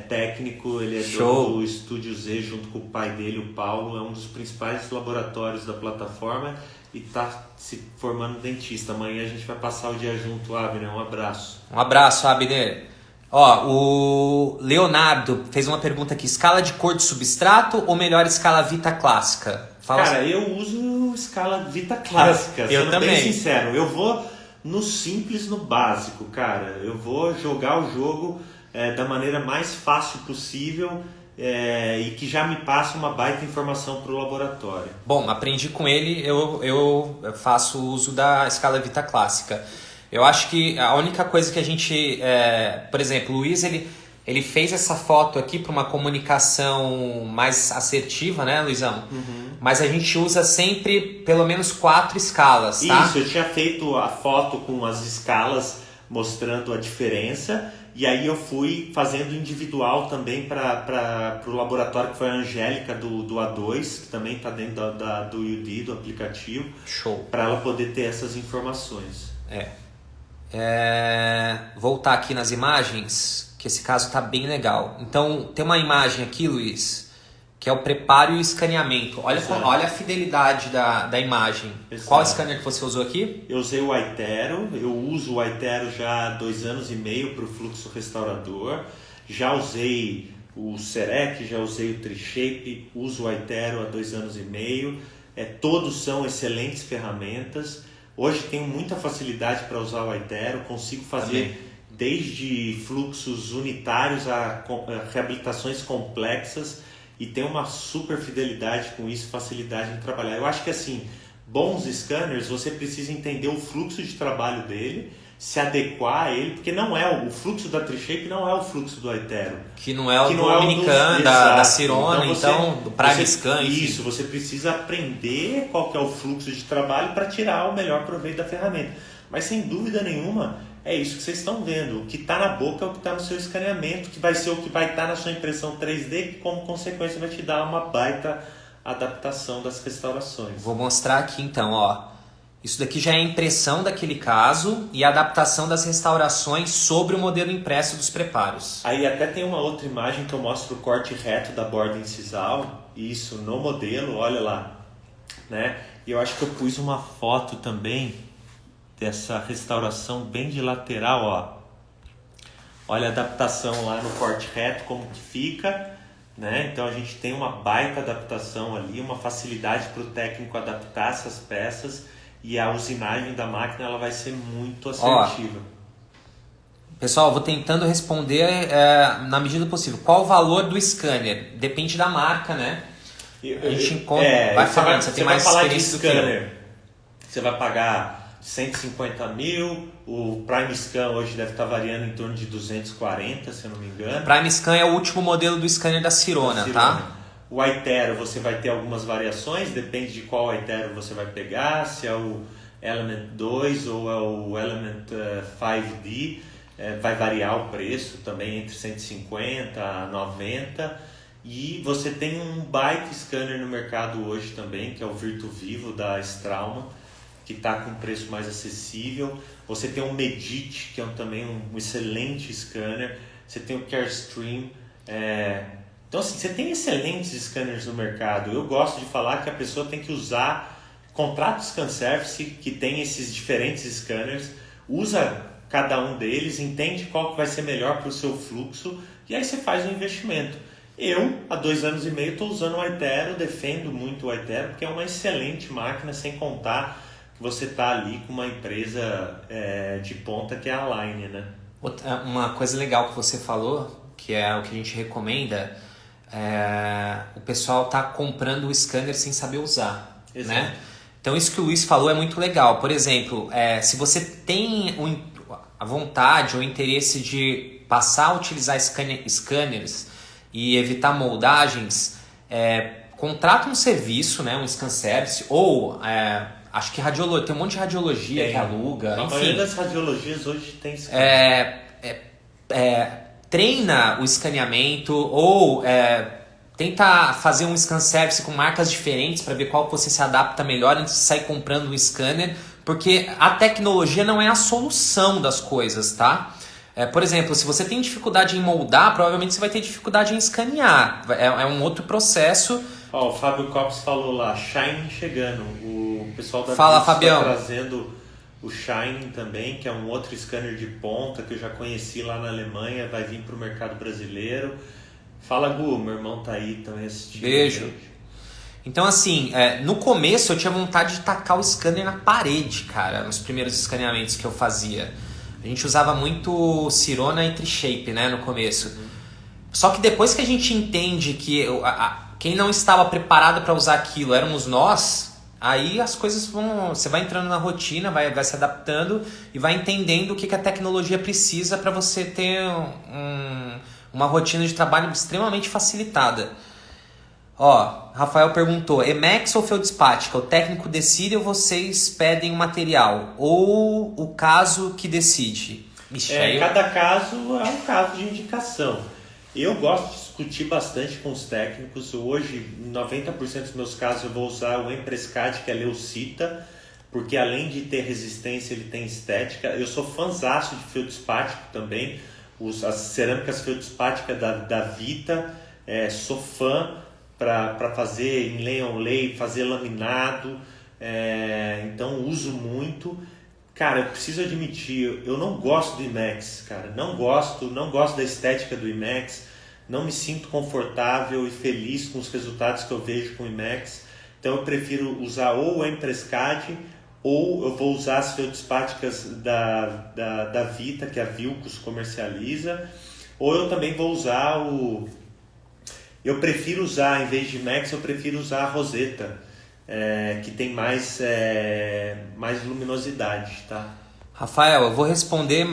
técnico, ele é do Estúdio Z junto com o pai dele, o Paulo. É um dos principais laboratórios da plataforma e tá se formando dentista. Amanhã a gente vai passar o dia junto, Abner. Um abraço. Um abraço, Abner. Ó, o Leonardo fez uma pergunta aqui. Escala de cor de substrato ou melhor escala Vita clássica? Fala Cara, eu uso escala Vita clássica. Eu sendo também. bem sincero, eu vou no simples, no básico, cara. Eu vou jogar o jogo da maneira mais fácil possível e que já me passa uma baita informação para o laboratório. Bom, aprendi com ele, eu faço uso da escala Vita clássica. Eu acho que a única coisa que a gente... por exemplo, o Luiz, ele fez essa foto aqui para uma comunicação mais assertiva, né, Luizão? Uhum. Mas a gente usa sempre pelo menos 4 escalas, tá? Isso, eu tinha feito a foto com as escalas mostrando a diferença e aí eu fui fazendo individual também para o laboratório, que foi a Angélica do A2, que também está dentro do UD, do aplicativo. Show. Para ela poder ter essas informações. Voltar aqui nas imagens, que esse caso está bem legal. Então, tem uma imagem aqui, Luiz, que é o preparo e o escaneamento. Olha a fidelidade da imagem. Exato. Qual scanner que você usou aqui? Eu usei o Aitero. Eu uso o Aitero já há 2 anos e meio para o fluxo restaurador. Já usei o Serec, já usei o Trishape, uso o Aitero há 2 anos e meio. Todos são excelentes ferramentas. Hoje tenho muita facilidade para usar o Aitero, consigo fazer desde fluxos unitários a reabilitações complexas e tenho uma super fidelidade com isso, facilidade em trabalhar. Eu acho que assim, bons scanners, você precisa entender o fluxo de trabalho dele, se adequar a ele, porque não é o fluxo da Trishape não é o fluxo do Aitero. Que não é o do Omnican, da Sirona, então do Prime Scan. Isso, você precisa aprender qual que é o fluxo de trabalho para tirar o melhor proveito da ferramenta. Mas sem dúvida nenhuma, é isso que vocês estão vendo. O que está na boca é o que está no seu escaneamento, que vai ser o que vai estar na sua impressão 3D, que como consequência vai te dar uma baita adaptação das restaurações. Vou mostrar aqui então, ó. Isso daqui já é a impressão daquele caso e a adaptação das restaurações sobre o modelo impresso dos preparos. Aí até tem uma outra imagem que eu mostro o corte reto da borda incisal, isso no modelo, olha lá, né? E eu acho que eu pus uma foto também dessa restauração bem de lateral, ó. Olha a adaptação lá no corte reto, como que fica, né? Então a gente tem uma baita adaptação ali, uma facilidade para o técnico adaptar essas peças. E a usinagem da máquina ela vai ser muito assertiva. Pessoal, eu vou tentando responder na medida do possível. Qual o valor do scanner? Depende da marca, né? A gente encontra. Vai falando, você tem mais experiência do que eu. Você vai pagar 150 mil, o Prime Scan hoje deve estar variando em torno de 240, se eu não me engano. Prime Scan é o último modelo do scanner da Sirona, tá? O Aitero você vai ter algumas variações, depende de qual Aitero você vai pegar, se é o Element 2 ou é o Element 5D, vai variar o preço também entre 150 a 90. E você tem um baita scanner no mercado hoje também, que é o Virtu Vivo da Straumann, que está com um preço mais acessível. Você tem o Medit, que é também um excelente scanner. Você tem o Carestream. Então, assim, você tem excelentes scanners no mercado. Eu gosto de falar que a pessoa tem que usar contrato Scan Service, que tem esses diferentes scanners. Usa cada um deles, entende qual que vai ser melhor para o seu fluxo e aí você faz um investimento. Eu, há 2 anos e meio, estou usando o Aitero, defendo muito o Aitero, porque é uma excelente máquina, sem contar que você está ali com uma empresa de ponta que é a Line, né? Uma coisa legal que você falou, que é o que a gente recomenda, o pessoal tá comprando o scanner sem saber usar, né? Então isso que o Luiz falou é muito legal. Por exemplo, se você tem a vontade ou interesse de passar a utilizar scanners e evitar moldagens, contrata um serviço, né, um scan service, ou acho que radiologia, tem um monte de radiologia que aluga, enfim. A maioria das radiologias hoje tem treina o escaneamento ou tenta fazer um scan service com marcas diferentes para ver qual que você se adapta melhor antes de sair comprando um scanner, porque a tecnologia não é a solução das coisas, tá? Por exemplo, se você tem dificuldade em moldar, provavelmente você vai ter dificuldade em escanear. É um outro processo. O Fábio Copes falou lá, Shine chegando. O pessoal da Fala, Fabião. Está trazendo o Shine também, que é um outro scanner de ponta que eu já conheci lá na Alemanha, vai vir para o mercado brasileiro. Fala, Gu, meu irmão tá aí também assistindo. Beijo. Então, assim, no começo eu tinha vontade de tacar o scanner na parede, cara, nos primeiros escaneamentos que eu fazia. A gente usava muito Sirona e Tri-Shape, né, no começo. Só que depois que a gente entende que quem não estava preparado para usar aquilo éramos nós, aí as coisas você vai entrando na rotina, vai se adaptando e vai entendendo o que a tecnologia precisa para você ter uma rotina de trabalho extremamente facilitada. Rafael perguntou, Emax ou feldspática? O técnico decide ou vocês pedem o material? Ou o caso que decide? Cada caso é um caso de indicação. Eu gosto de discutir bastante com os técnicos. Hoje, em 90% dos meus casos, eu vou usar o Emprescad, que é Leucita, porque além de ter resistência, ele tem estética. Eu sou fãzaço de feldspático também. As cerâmicas feldspáticas da Vita, sou fã para fazer em lay on lay, fazer laminado, então uso muito. Cara, eu preciso admitir, eu não gosto do IMAX, cara, não gosto da estética do IMAX, não me sinto confortável e feliz com os resultados que eu vejo com o IMAX, então eu prefiro usar ou o Emprescad ou eu vou usar as feldspáticas da Vita, que a Vilcos comercializa, ou eu também vou usar eu prefiro usar, em vez de Max, eu prefiro usar a Rosetta, que tem mais luminosidade, tá? Rafael, eu vou responder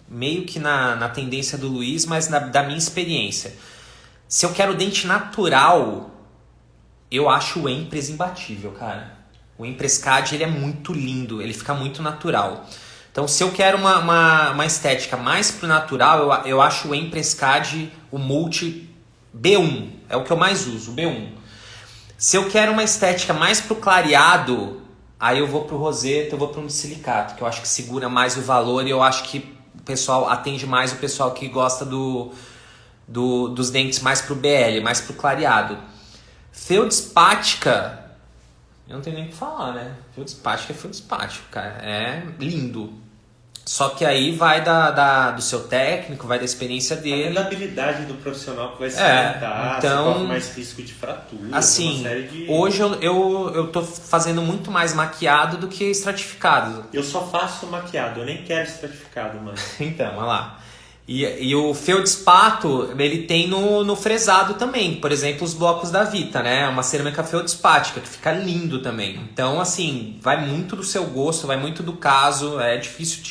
meio que na tendência do Luiz, mas da minha experiência. Se eu quero dente natural, eu acho o Empres imbatível, cara. O Emprescad, ele é muito lindo, ele fica muito natural. Então, se eu quero uma estética mais pro natural, eu acho o Emprescad, o Multi B1, é o que eu mais uso, o B1. Se eu quero uma estética mais pro clareado, aí eu vou pro Rosetta, eu vou pro um de silicato, que eu acho que segura mais o valor e eu acho que o pessoal atende mais o pessoal que gosta dos dentes mais pro BL, mais pro clareado. Feldspática, eu não tenho nem o que falar, né? Feldspática é feldspático, cara, é lindo. Só que aí vai do seu técnico, vai da experiência dele. Da habilidade do profissional que vai se alimentar, então, você corre mais risco de fratura, assim, uma série de... Hoje eu tô fazendo muito mais maquiado do que estratificado. Eu só faço maquiado, eu nem quero estratificado, mano. Então, olha lá. E o feldspato, ele tem no fresado também. Por exemplo, os blocos da Vita, né? Uma cerâmica feldspática, que fica lindo também. Então, assim, vai muito do seu gosto, vai muito do caso. É difícil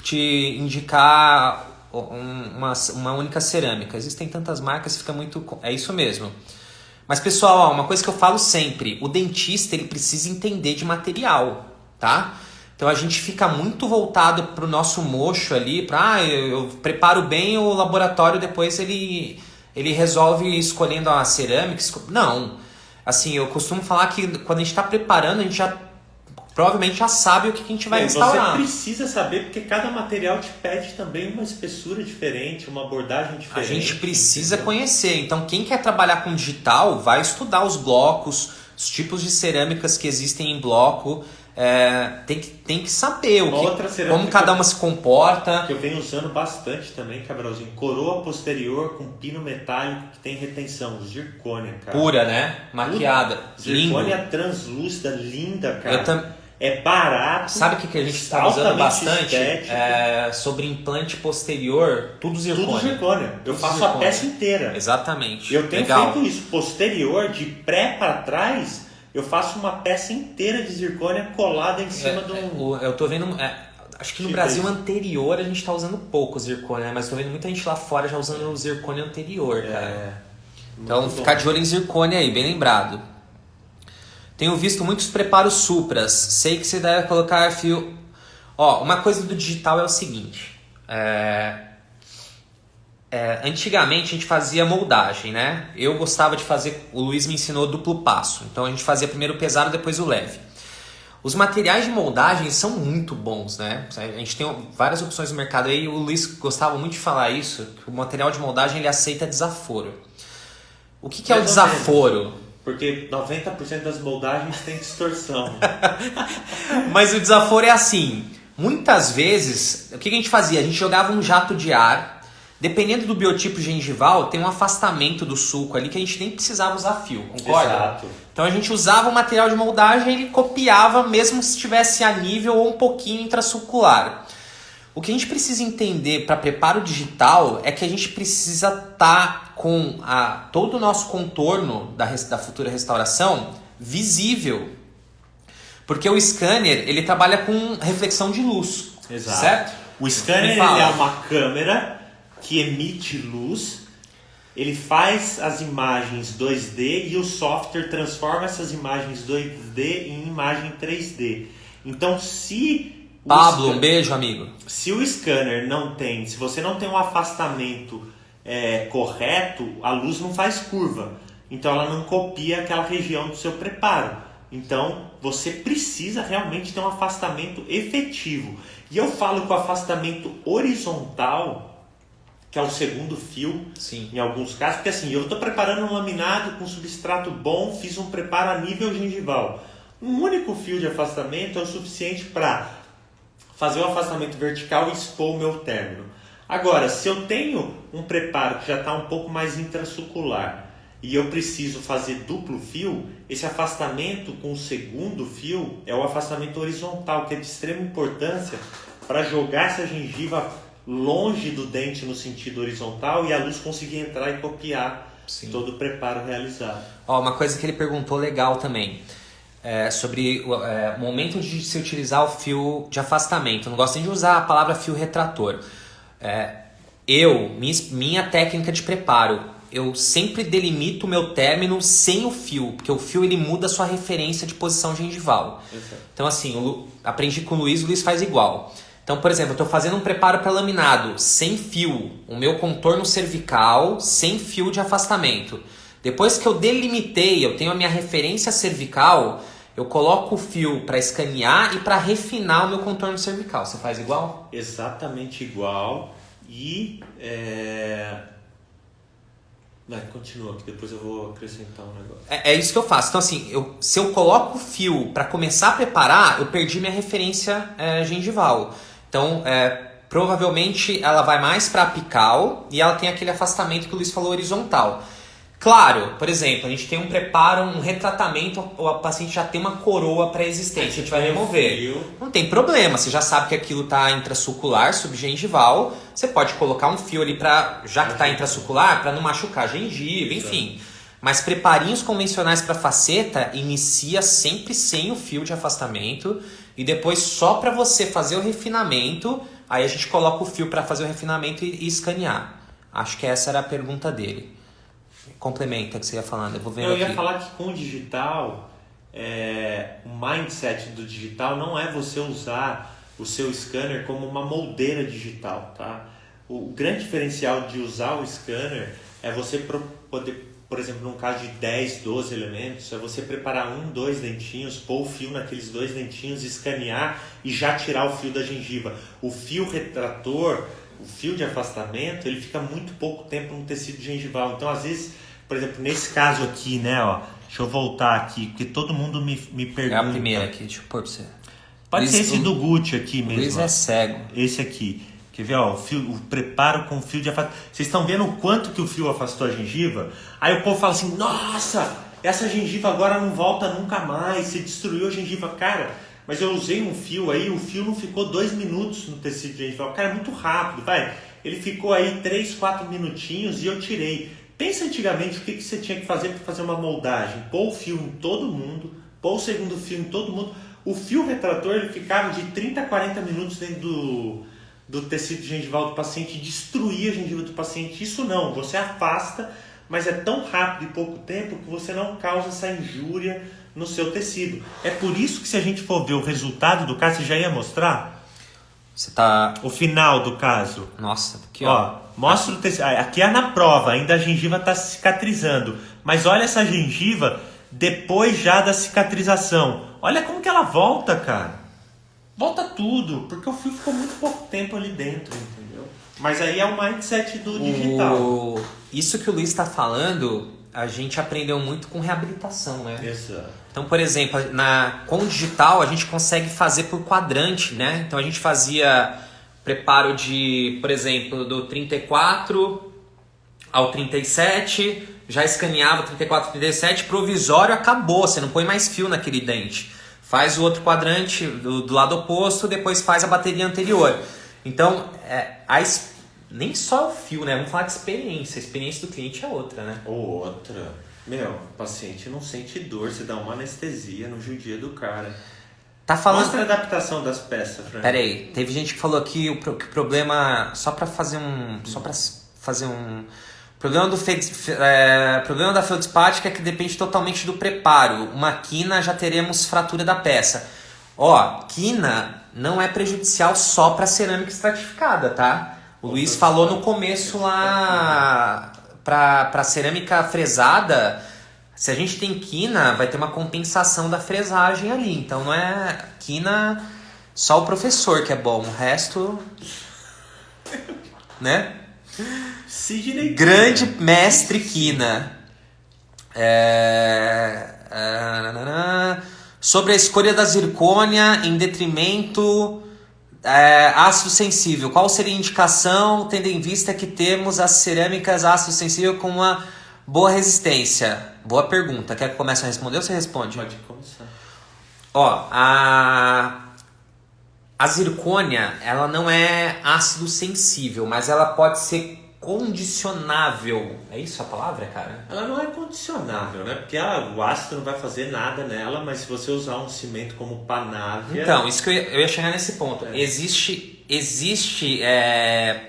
te indicar uma única cerâmica. Existem tantas marcas, fica muito... É isso mesmo. Mas, pessoal, uma coisa que eu falo sempre. O dentista, ele precisa entender de material, tá? Então a gente fica muito voltado para o nosso mocho ali, eu preparo bem o laboratório, depois ele resolve escolhendo a cerâmica. Não, assim, eu costumo falar que quando a gente está preparando, a gente provavelmente já sabe o que a gente vai instaurar. Você precisa saber, porque cada material te pede também uma espessura diferente, uma abordagem diferente. A gente precisa conhecer, então quem quer trabalhar com digital vai estudar os blocos, os tipos de cerâmicas que existem em bloco. tem que saber como cada uma se comporta. Que eu venho usando bastante também, Cabralzinho. Coroa posterior com pino metálico que tem retenção. Zircônia, cara. Pura, né? Maquiada. Zircônia translúcida, linda, cara. É barato. Sabe o que a gente está usando bastante? Sobre implante posterior, tudo zircônia. Tudo zircônia. Eu faço a peça inteira. Exatamente. Eu tenho feito isso. Posterior, de pré para trás, eu faço uma peça inteira de zircônia colada em cima do... Eu tô vendo... acho que no Brasil anterior a gente tá usando pouco zircônia, né? Mas tô vendo muita gente lá fora já usando o zircônia anterior, cara. Então ficar de olho em zircônia aí, bem lembrado. Tenho visto muitos preparos supras. Sei que você deve colocar fio... uma coisa do digital é o seguinte. Antigamente a gente fazia moldagem, né? Eu gostava de fazer... O Luiz me ensinou duplo passo. Então a gente fazia primeiro o pesado, depois o leve. Os materiais de moldagem são muito bons, né? A gente tem várias opções no mercado aí. O Luiz gostava muito de falar isso. Que o material de moldagem ele aceita desaforo. O que é o desaforo? Porque 90% das moldagens tem distorção. Mas o desaforo é assim. Muitas vezes, o que a gente fazia? A gente jogava um jato de ar. Dependendo do biotipo gengival, tem um afastamento do sulco ali que a gente nem precisava usar fio, concorda? Exato. Então a gente usava o material de moldagem e ele copiava mesmo se estivesse a nível ou um pouquinho intrasulcular. O que a gente precisa entender para preparo digital é que a gente precisa estar com todo o nosso contorno da futura restauração visível. Porque o scanner ele trabalha com reflexão de luz. Exato. Certo? O scanner ele é uma câmera que emite luz, ele faz as imagens 2D e o software transforma essas imagens 2D em imagem 3D. Então, Pablo, um beijo, amigo. Se o scanner se você não tem um afastamento correto, a luz não faz curva. Então, ela não copia aquela região do seu preparo. Então, você precisa realmente ter um afastamento efetivo. E eu falo que o afastamento horizontal, que é o segundo fio, sim, em alguns casos, porque assim, eu estou preparando um laminado com substrato bom, fiz um preparo a nível gengival. Um único fio de afastamento é o suficiente para fazer o afastamento vertical e expor o meu término. Agora, se eu tenho um preparo que já está um pouco mais intrasulcular e eu preciso fazer duplo fio, esse afastamento com o segundo fio é o afastamento horizontal, que é de extrema importância para jogar essa gengiva longe do dente no sentido horizontal e a luz conseguir entrar e copiar todo o preparo realizado. Uma coisa que ele perguntou legal também, sobre o momento de se utilizar o fio de afastamento. Eu não gosto nem de usar a palavra fio retrator. Minha técnica de preparo, eu sempre delimito o meu término sem o fio, porque o fio ele muda a sua referência de posição gengival. Exato. Então assim, aprendi com o Luiz faz igual. Então, por exemplo, eu estou fazendo um preparo para laminado sem fio, o meu contorno cervical sem fio de afastamento. Depois que eu delimitei, eu tenho a minha referência cervical, eu coloco o fio para escanear e para refinar o meu contorno cervical. Você faz igual? Exatamente igual. E continua, que depois eu vou acrescentar um negócio. É isso que eu faço. Então assim, se eu coloco o fio para começar a preparar, eu perdi minha referência gengival. Então, provavelmente ela vai mais para apical e ela tem aquele afastamento que o Luiz falou horizontal. Claro, por exemplo, a gente tem um preparo, um retratamento, o paciente já tem uma coroa pré-existente, a gente vai remover. Não tem problema, você já sabe que aquilo está intrasulcular, subgengival, você pode colocar um fio ali já que está intrasulcular, para não machucar a gengiva, enfim. Mas preparinhos convencionais para faceta inicia sempre sem o fio de afastamento e depois só para você fazer o refinamento, aí a gente coloca o fio para fazer o refinamento e escanear. Acho que essa era a pergunta dele. Complementa o que você ia falando, eu vou vendo aqui. Eu ia falar que com o digital, o mindset do digital não é você usar o seu scanner como uma moldeira digital, tá? O grande diferencial de usar o scanner é você poder, por exemplo, num caso de 10, 12 elementos, é você preparar 1, 2 dentinhos, pôr o fio naqueles 2 dentinhos, escanear e já tirar o fio da gengiva. O fio retrator, o fio de afastamento, ele fica muito pouco tempo no tecido gengival. Então, às vezes, por exemplo, nesse caso aqui, né, ó, deixa eu voltar aqui, porque todo mundo me pergunta. É a primeira aqui, deixa eu pôr pra você. Pode Luiz, ser esse do Gucci aqui mesmo. Luiz é cego. Esse aqui. Quer ver, ó, o preparo com fio de afastamento. Vocês estão vendo o quanto que o fio afastou a gengiva? Aí o povo fala assim, nossa, essa gengiva agora não volta nunca mais, você destruiu a gengiva. Cara, mas eu usei um fio aí, o fio não ficou 2 minutos no tecido gengival. Cara, é muito rápido, vai. Ele ficou aí 3, 4 minutinhos e eu tirei. Pensa antigamente o que você tinha que fazer para fazer uma moldagem. Pôr o fio em todo mundo, pôr o segundo fio em todo mundo. O fio retrator ele ficava de 30 a 40 minutos dentro do tecido gengival do paciente, destruía a gengiva do paciente. Isso não, você afasta, mas é tão rápido e pouco tempo que você não causa essa injúria no seu tecido. É por isso que se a gente for ver o resultado do caso, você já ia mostrar? Você tá... O final do caso. Nossa, aqui ó. Mostra o tecido. Aqui é na prova, ainda a gengiva está cicatrizando. Mas olha essa gengiva depois já da cicatrização. Olha como que ela volta, cara. Volta tudo, porque o fio ficou muito pouco tempo ali dentro, entendeu? Mas aí é o mindset do digital. Isso que o Luiz está falando, a gente aprendeu muito com reabilitação, né? Exato. Então, por exemplo, com o digital a gente consegue fazer por quadrante, né? Então a gente fazia preparo de, por exemplo, do 34 ao 37, já escaneava 34, 37, provisório, acabou, você não põe mais fio naquele dente. Faz o outro quadrante do lado oposto, depois faz a bateria anterior. Então, nem só o fio, né? Vamos falar de experiência. A experiência do cliente é outra, né? Outra. Meu, o paciente não sente dor, você dá uma anestesia no judia do cara. Tá falando... Mostra a adaptação das peças, Fran. Pera aí, teve gente que falou aqui que o problema... Só pra fazer um... O problema da feldspática é que depende totalmente do preparo. Uma quina já teremos fratura da peça. Ó, quina não é prejudicial só para cerâmica estratificada, tá? O Luiz falou no começo lá, para cerâmica fresada, se a gente tem quina, vai ter uma compensação da fresagem ali. Então não é quina só o professor que é bom, o resto, né? Sidney Grande mestre quina. Sobre a escolha da zircônia em detrimento ácido sensível, qual seria a indicação, tendo em vista que temos as cerâmicas ácido sensível com uma boa resistência? Boa pergunta. Quer que eu comece a responder ou você responde? Pode começar. Ó, a zircônia, ela não é ácido sensível, mas ela pode ser condicionável. É isso a palavra, cara? Ela não é condicionável, né? Porque o ácido não vai fazer nada nela, mas se você usar um cimento como Panávia... Então, isso que eu ia chegar nesse ponto. Existe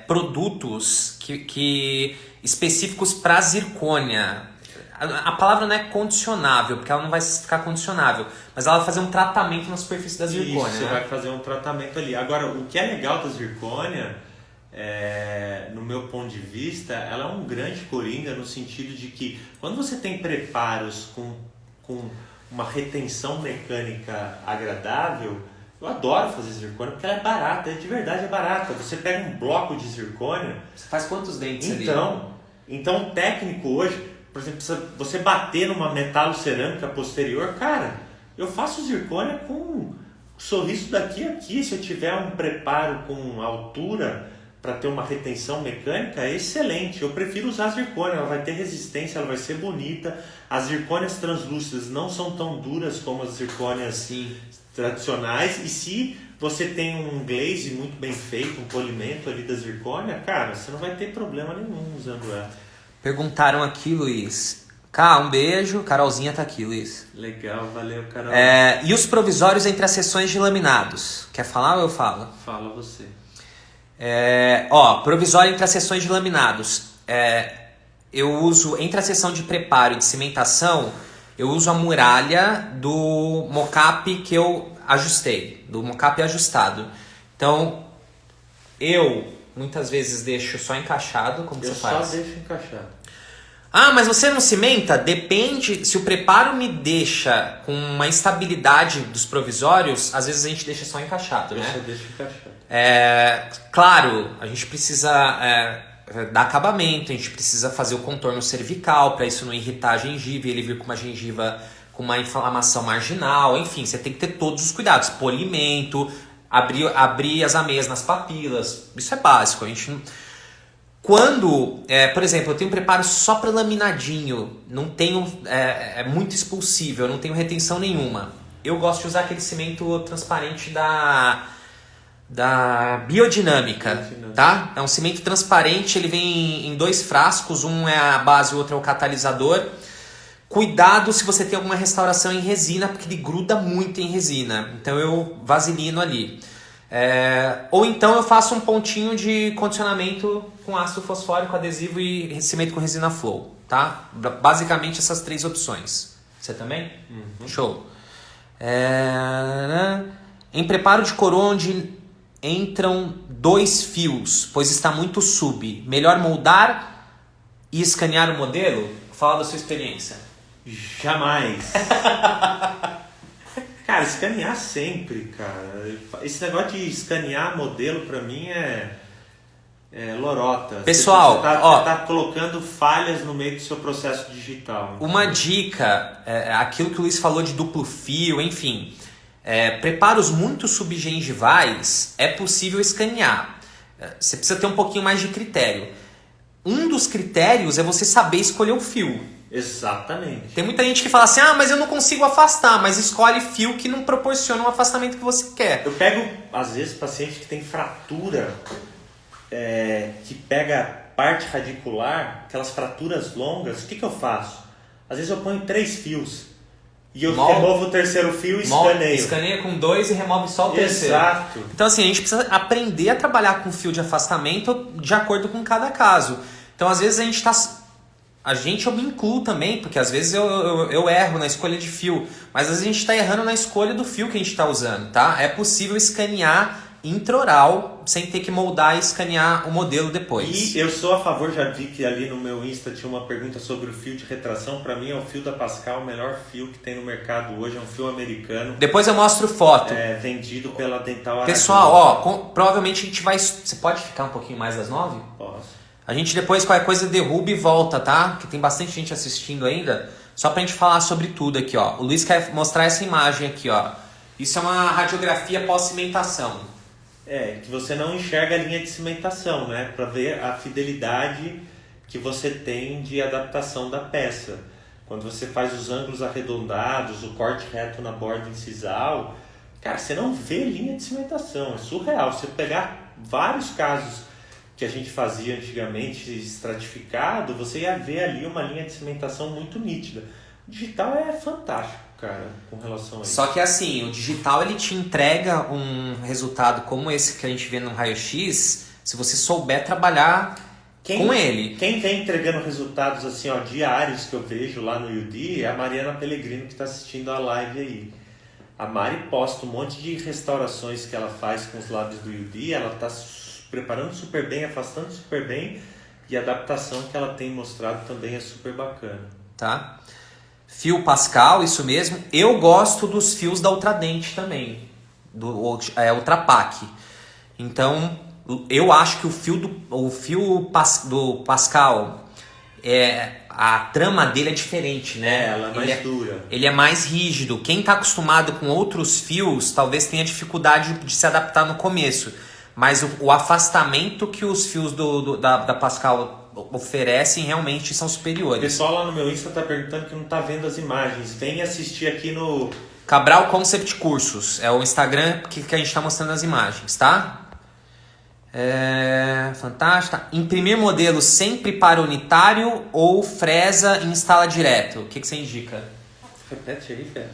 produtos que específicos para zircônia. A palavra não é condicionável, porque ela não vai ficar condicionável, mas ela vai fazer um tratamento na superfície da zircônia. Isso, você vai fazer um tratamento ali. Agora, o que é legal da zircônia, no meu ponto de vista, ela é um grande coringa no sentido de que quando você tem preparos com uma retenção mecânica agradável, eu adoro fazer zircônia porque ela é barata, de verdade é barata. Você pega um bloco de zircônia... Você faz quantos dentes ali? Então o técnico hoje... Por exemplo, você bater numa metalocerâmica posterior, cara, eu faço zircônia com sorriso daqui a aqui. Se eu tiver um preparo com altura para ter uma retenção mecânica, é excelente. Eu prefiro usar a zircônia, ela vai ter resistência, ela vai ser bonita. As zircônias translúcidas não são tão duras como as zircônias tradicionais. E se você tem um glaze muito bem feito, um polimento ali da zircônia, cara, você não vai ter problema nenhum usando ela. Perguntaram aqui, Luiz. Um beijo. Carolzinha tá aqui, Luiz. Legal, valeu, Carol. E os provisórios entre as sessões de laminados? Quer falar ou eu falo? Fala você. Provisório entre as sessões de laminados. Eu uso, entre a sessão de preparo e de cimentação, eu uso a muralha do mocap que eu ajustei. Do mocap ajustado. Então, eu... muitas vezes deixo só encaixado, como você faz? Eu só deixo encaixado. Mas você não cimenta? Depende, se o preparo me deixa com uma instabilidade dos provisórios, às vezes a gente deixa só encaixado, né? Eu deixo encaixado. Claro, a gente precisa dar acabamento, a gente precisa fazer o contorno cervical para isso não irritar a gengiva e ele vir com uma gengiva com uma inflamação marginal, enfim, você tem que ter todos os cuidados, polimento, abrir as ameias nas papilas, isso é básico. A gente não... Quando, por exemplo, eu tenho um preparo só para laminadinho, não tenho, é muito expulsível, eu não tenho retenção nenhuma. Eu gosto de usar aquele cimento transparente da Biodinâmica, tá? É um cimento transparente, ele vem em 2 frascos, um é a base e o outro é o catalisador. Cuidado se você tem alguma restauração em resina, porque ele gruda muito em resina. Então eu vaselino ali. Ou então eu faço um pontinho de condicionamento com ácido fosfórico, adesivo e cimento com resina flow, tá? Basicamente essas 3 opções. Você também? Uhum. Show. Em preparo de coroa onde entram 2 fios, pois está muito sub, melhor moldar e escanear o modelo? Fala da sua experiência. Jamais. Cara, escanear sempre, cara. Esse negócio de escanear modelo pra mim é lorota. Pessoal, você tá colocando falhas no meio do seu processo digital. Uma dica, aquilo que o Luiz falou de duplo fio, enfim. Preparos muito subgengivais é possível escanear. Você precisa ter um pouquinho mais de critério. Um dos critérios é você saber escolher o fio. Exatamente. Tem muita gente que fala assim, mas eu não consigo afastar, mas escolhe fio que não proporciona o afastamento que você quer. Eu pego, às vezes, paciente que tem fratura, que pega parte radicular, aquelas fraturas longas, o que eu faço? Às vezes eu ponho 3 fios e eu removo o terceiro fio e escaneio. Escaneia com 2 e remove só o terceiro. Exato. Então assim, a gente precisa aprender a trabalhar com fio de afastamento de acordo com cada caso. Então às vezes eu me incluo também, porque às vezes eu erro na escolha de fio, mas às vezes a gente está errando na escolha do fio que a gente está usando, tá? É possível escanear intraoral sem ter que moldar e escanear o modelo depois. E eu sou a favor, já vi que ali no meu Insta tinha uma pergunta sobre o fio de retração. Para mim é o fio da Pascal, o melhor fio que tem no mercado hoje, é um fio americano. Depois eu mostro foto. Vendido pela Dental Aragão. Pessoal, provavelmente a gente vai... Você pode ficar um pouquinho mais das 9? Posso. A gente depois, qualquer coisa, derruba e volta, tá? Porque tem bastante gente assistindo ainda. Só pra gente falar sobre tudo aqui, ó. O Luiz quer mostrar essa imagem aqui, ó. Isso é uma radiografia pós-cimentação. Que você não enxerga a linha de cimentação, né? Para ver a fidelidade que você tem de adaptação da peça. Quando você faz os ângulos arredondados, o corte reto na borda incisal, cara, você não vê linha de cimentação. É surreal. Você pegar vários casos que a gente fazia antigamente estratificado, você ia ver ali uma linha de cimentação muito nítida. O digital é fantástico, cara, com relação a isso. Só que assim, o digital ele te entrega um resultado como esse que a gente vê no raio-x, se você souber trabalhar com ele. Quem vem entregando resultados assim, diários que eu vejo lá no UD é a Mariana Pellegrino, que está assistindo a live aí. A Mari posta um monte de restaurações que ela faz com os lábios do UD, ela está preparando super bem, afastando super bem, e a adaptação que ela tem mostrado também é super bacana. Tá? Fio Pascal, isso mesmo. Eu gosto dos fios da Ultradente também, do Ultrapac. Então, eu acho que o fio do Pascal, a trama dele é diferente, né? Ela é mais dura. Ele é mais rígido. Quem está acostumado com outros fios, talvez tenha dificuldade de se adaptar no começo. Mas o afastamento que os fios da Pascal oferecem realmente são superiores. O pessoal lá no meu Insta está perguntando que não está vendo as imagens. Vem assistir aqui no... Cabral Concept Cursos. É o Instagram que a gente está mostrando as imagens, tá? Fantástico. Imprimir modelo sempre para unitário ou fresa e instala direto? O que você indica? Repete aí, cara.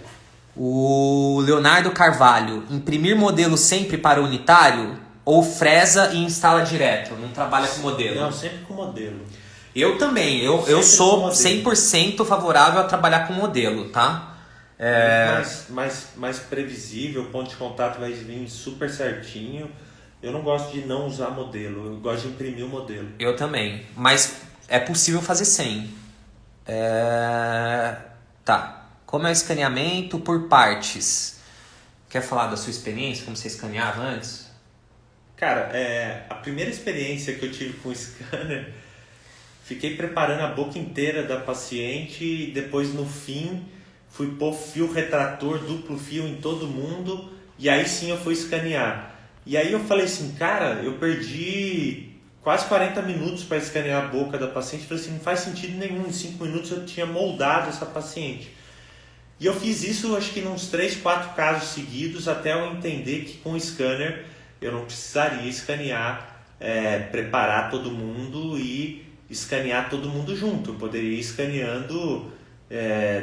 O Leonardo Carvalho. Imprimir modelo sempre para unitário ou fresa e instala direto? Não trabalha com modelo? Não, sempre com modelo. Eu também. Eu sou 100% favorável a trabalhar com modelo, tá? Mais previsível, o ponto de contato vai vir super certinho. Eu não gosto de não usar modelo, eu gosto de imprimir o modelo. Eu também, mas é possível fazer sem. Tá. Como é o escaneamento por partes? Quer falar da sua experiência, como você escaneava antes? Cara, a primeira experiência que eu tive com o scanner, fiquei preparando a boca inteira da paciente e depois no fim fui pôr fio retrator, duplo fio em todo mundo, e aí sim eu fui escanear. E aí eu falei assim, cara, eu perdi quase 40 minutos para escanear a boca da paciente. Eu falei assim, não faz sentido nenhum, em 5 minutos eu tinha moldado essa paciente. E eu fiz isso acho que nos 3, 4 casos seguidos, até eu entender que com o scanner eu não precisaria escanear, preparar todo mundo e escanear todo mundo junto. Eu poderia ir escaneando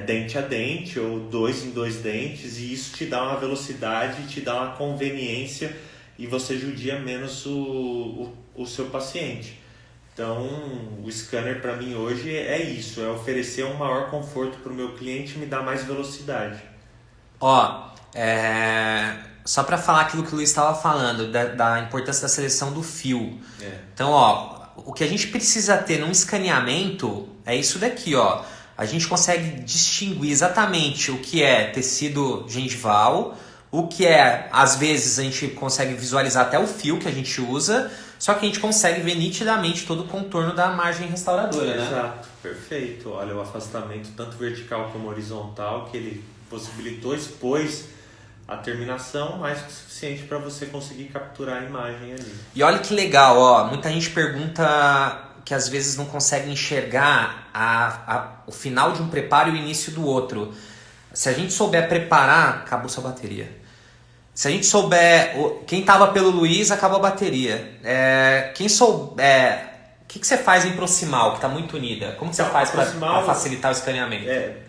dente a dente ou 2 em 2 dentes, e isso te dá uma velocidade, te dá uma conveniência e você judia menos o seu paciente. Então, o scanner para mim hoje é isso, é oferecer um maior conforto para o meu cliente e me dar mais velocidade. Só para falar aquilo que o Luiz estava falando, da importância da seleção do fio. Então, o que a gente precisa ter num escaneamento é isso daqui, ó. A gente consegue distinguir exatamente o que é tecido gengival, o que é, às vezes, a gente consegue visualizar até o fio que a gente usa, só que a gente consegue ver nitidamente todo o contorno da margem restauradora, né? Exato, perfeito. Olha, o afastamento tanto vertical como horizontal que ele possibilitou, expôs a terminação mais que o suficiente para você conseguir capturar a imagem ali. E olha que legal, ó, muita gente pergunta que às vezes não consegue enxergar o final de um preparo e o início do outro. Se a gente souber preparar, acabou sua bateria. Se a gente souber... Quem estava pelo Luiz, acabou a bateria. Quem souber... O que você faz em proximal, que está muito unida? Como que você faz para facilitar o escaneamento?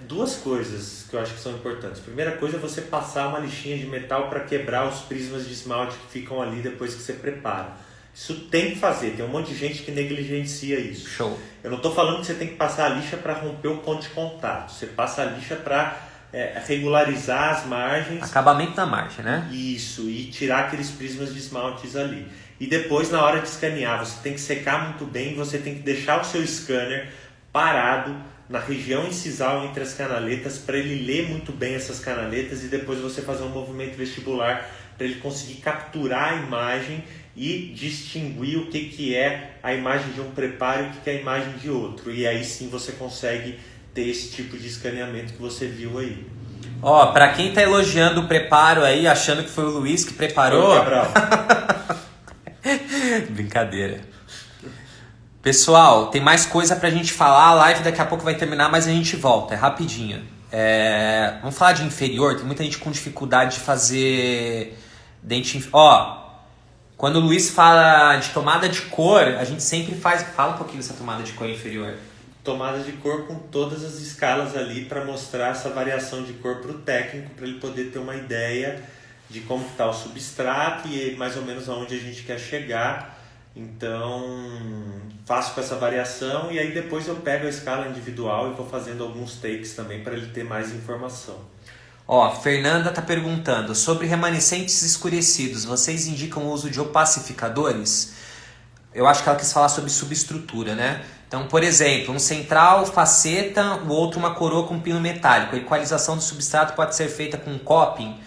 2 coisas que eu acho que são importantes. Primeira coisa é você passar uma lixinha de metal para quebrar os prismas de esmalte que ficam ali depois que você prepara. Isso tem que fazer. Tem um monte de gente que negligencia isso. Show. Eu não estou falando que você tem que passar a lixa para romper o ponto de contato. Você passa a lixa para regularizar as margens. Acabamento da margem, né? Isso, e tirar aqueles prismas de esmaltes ali. E depois, na hora de escanear, você tem que secar muito bem, você tem que deixar o seu scanner parado na região incisal entre as canaletas para ele ler muito bem essas canaletas e depois você fazer um movimento vestibular para ele conseguir capturar a imagem e distinguir o que é a imagem de um preparo e o que é a imagem de outro. E aí sim você consegue ter esse tipo de escaneamento que você viu aí. Pra quem tá elogiando o preparo aí, achando que foi o Luiz que preparou... Brincadeira. Pessoal, tem mais coisa pra gente falar. A live daqui a pouco vai terminar, mas a gente volta. É rapidinho. Vamos falar de inferior. Tem muita gente com dificuldade de fazer dente... Quando o Luiz fala de tomada de cor, a gente sempre faz... Fala um pouquinho dessa tomada de cor inferior. Tomada de cor com todas as escalas ali para mostrar essa variação de cor para o técnico, para ele poder ter uma ideia de como está o substrato e mais ou menos aonde a gente quer chegar. Então, faço com essa variação e aí depois eu pego a escala individual e vou fazendo alguns takes também para ele ter mais informação. Fernanda está perguntando, sobre remanescentes escurecidos, vocês indicam o uso de opacificadores? Eu acho que ela quis falar sobre subestrutura, né? Então, por exemplo, um central, faceta, o outro uma coroa com pino metálico. A equalização do substrato pode ser feita com coping?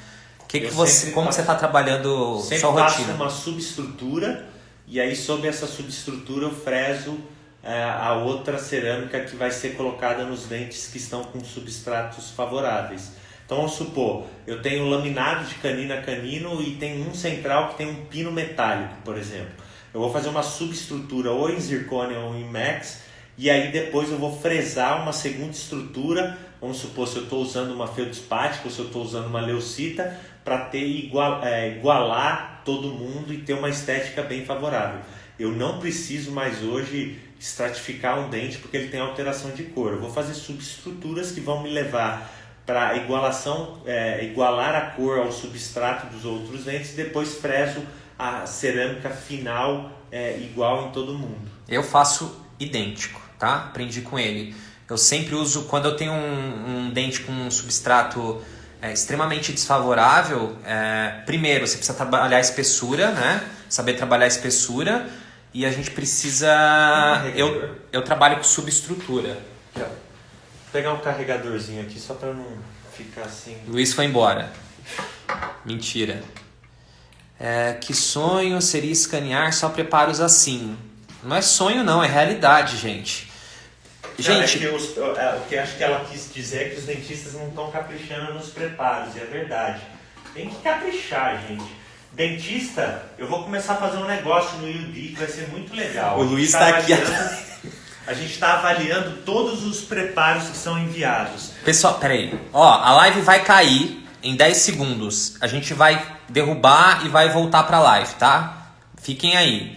Como você está trabalhando sua rotina? Sempre faço uma subestrutura e aí sobre essa subestrutura eu freso a outra cerâmica que vai ser colocada nos dentes que estão com substratos favoráveis. Então vamos supor, eu tenho laminado de canino a canino e tem um central que tem um pino metálico, por exemplo. Eu vou fazer uma subestrutura ou em zircônia ou em max e aí depois eu vou fresar uma segunda estrutura. Vamos supor, se eu estou usando uma feldspática ou se eu estou usando uma leucita para igualar todo mundo e ter uma estética bem favorável. Eu não preciso mais hoje estratificar um dente porque ele tem alteração de cor. Eu vou fazer subestruturas que vão me levar para igualar a cor ao substrato dos outros dentes e depois freso a cerâmica final igual em todo mundo. Eu faço idêntico, tá? Aprendi com ele. Eu sempre uso, quando eu tenho um dente com um substrato extremamente desfavorável, primeiro você precisa trabalhar a espessura, né? Saber trabalhar a espessura e a gente precisa... Eu trabalho com subestrutura. Vou pegar um carregadorzinho aqui só para não ficar assim... Luiz foi embora. Mentira. Que sonho seria escanear só preparos assim? Não é sonho não, é realidade, gente. Gente, o que acho que ela quis dizer é que os dentistas não estão caprichando nos preparos, e é verdade. Tem que caprichar, gente. Dentista, eu vou começar a fazer um negócio no UD que vai ser muito legal. O Luiz está aqui. A gente está avaliando todos os preparos que são enviados. Pessoal, peraí. Ó, a live vai cair em 10 segundos. A gente vai derrubar e vai voltar pra live, tá? Fiquem aí.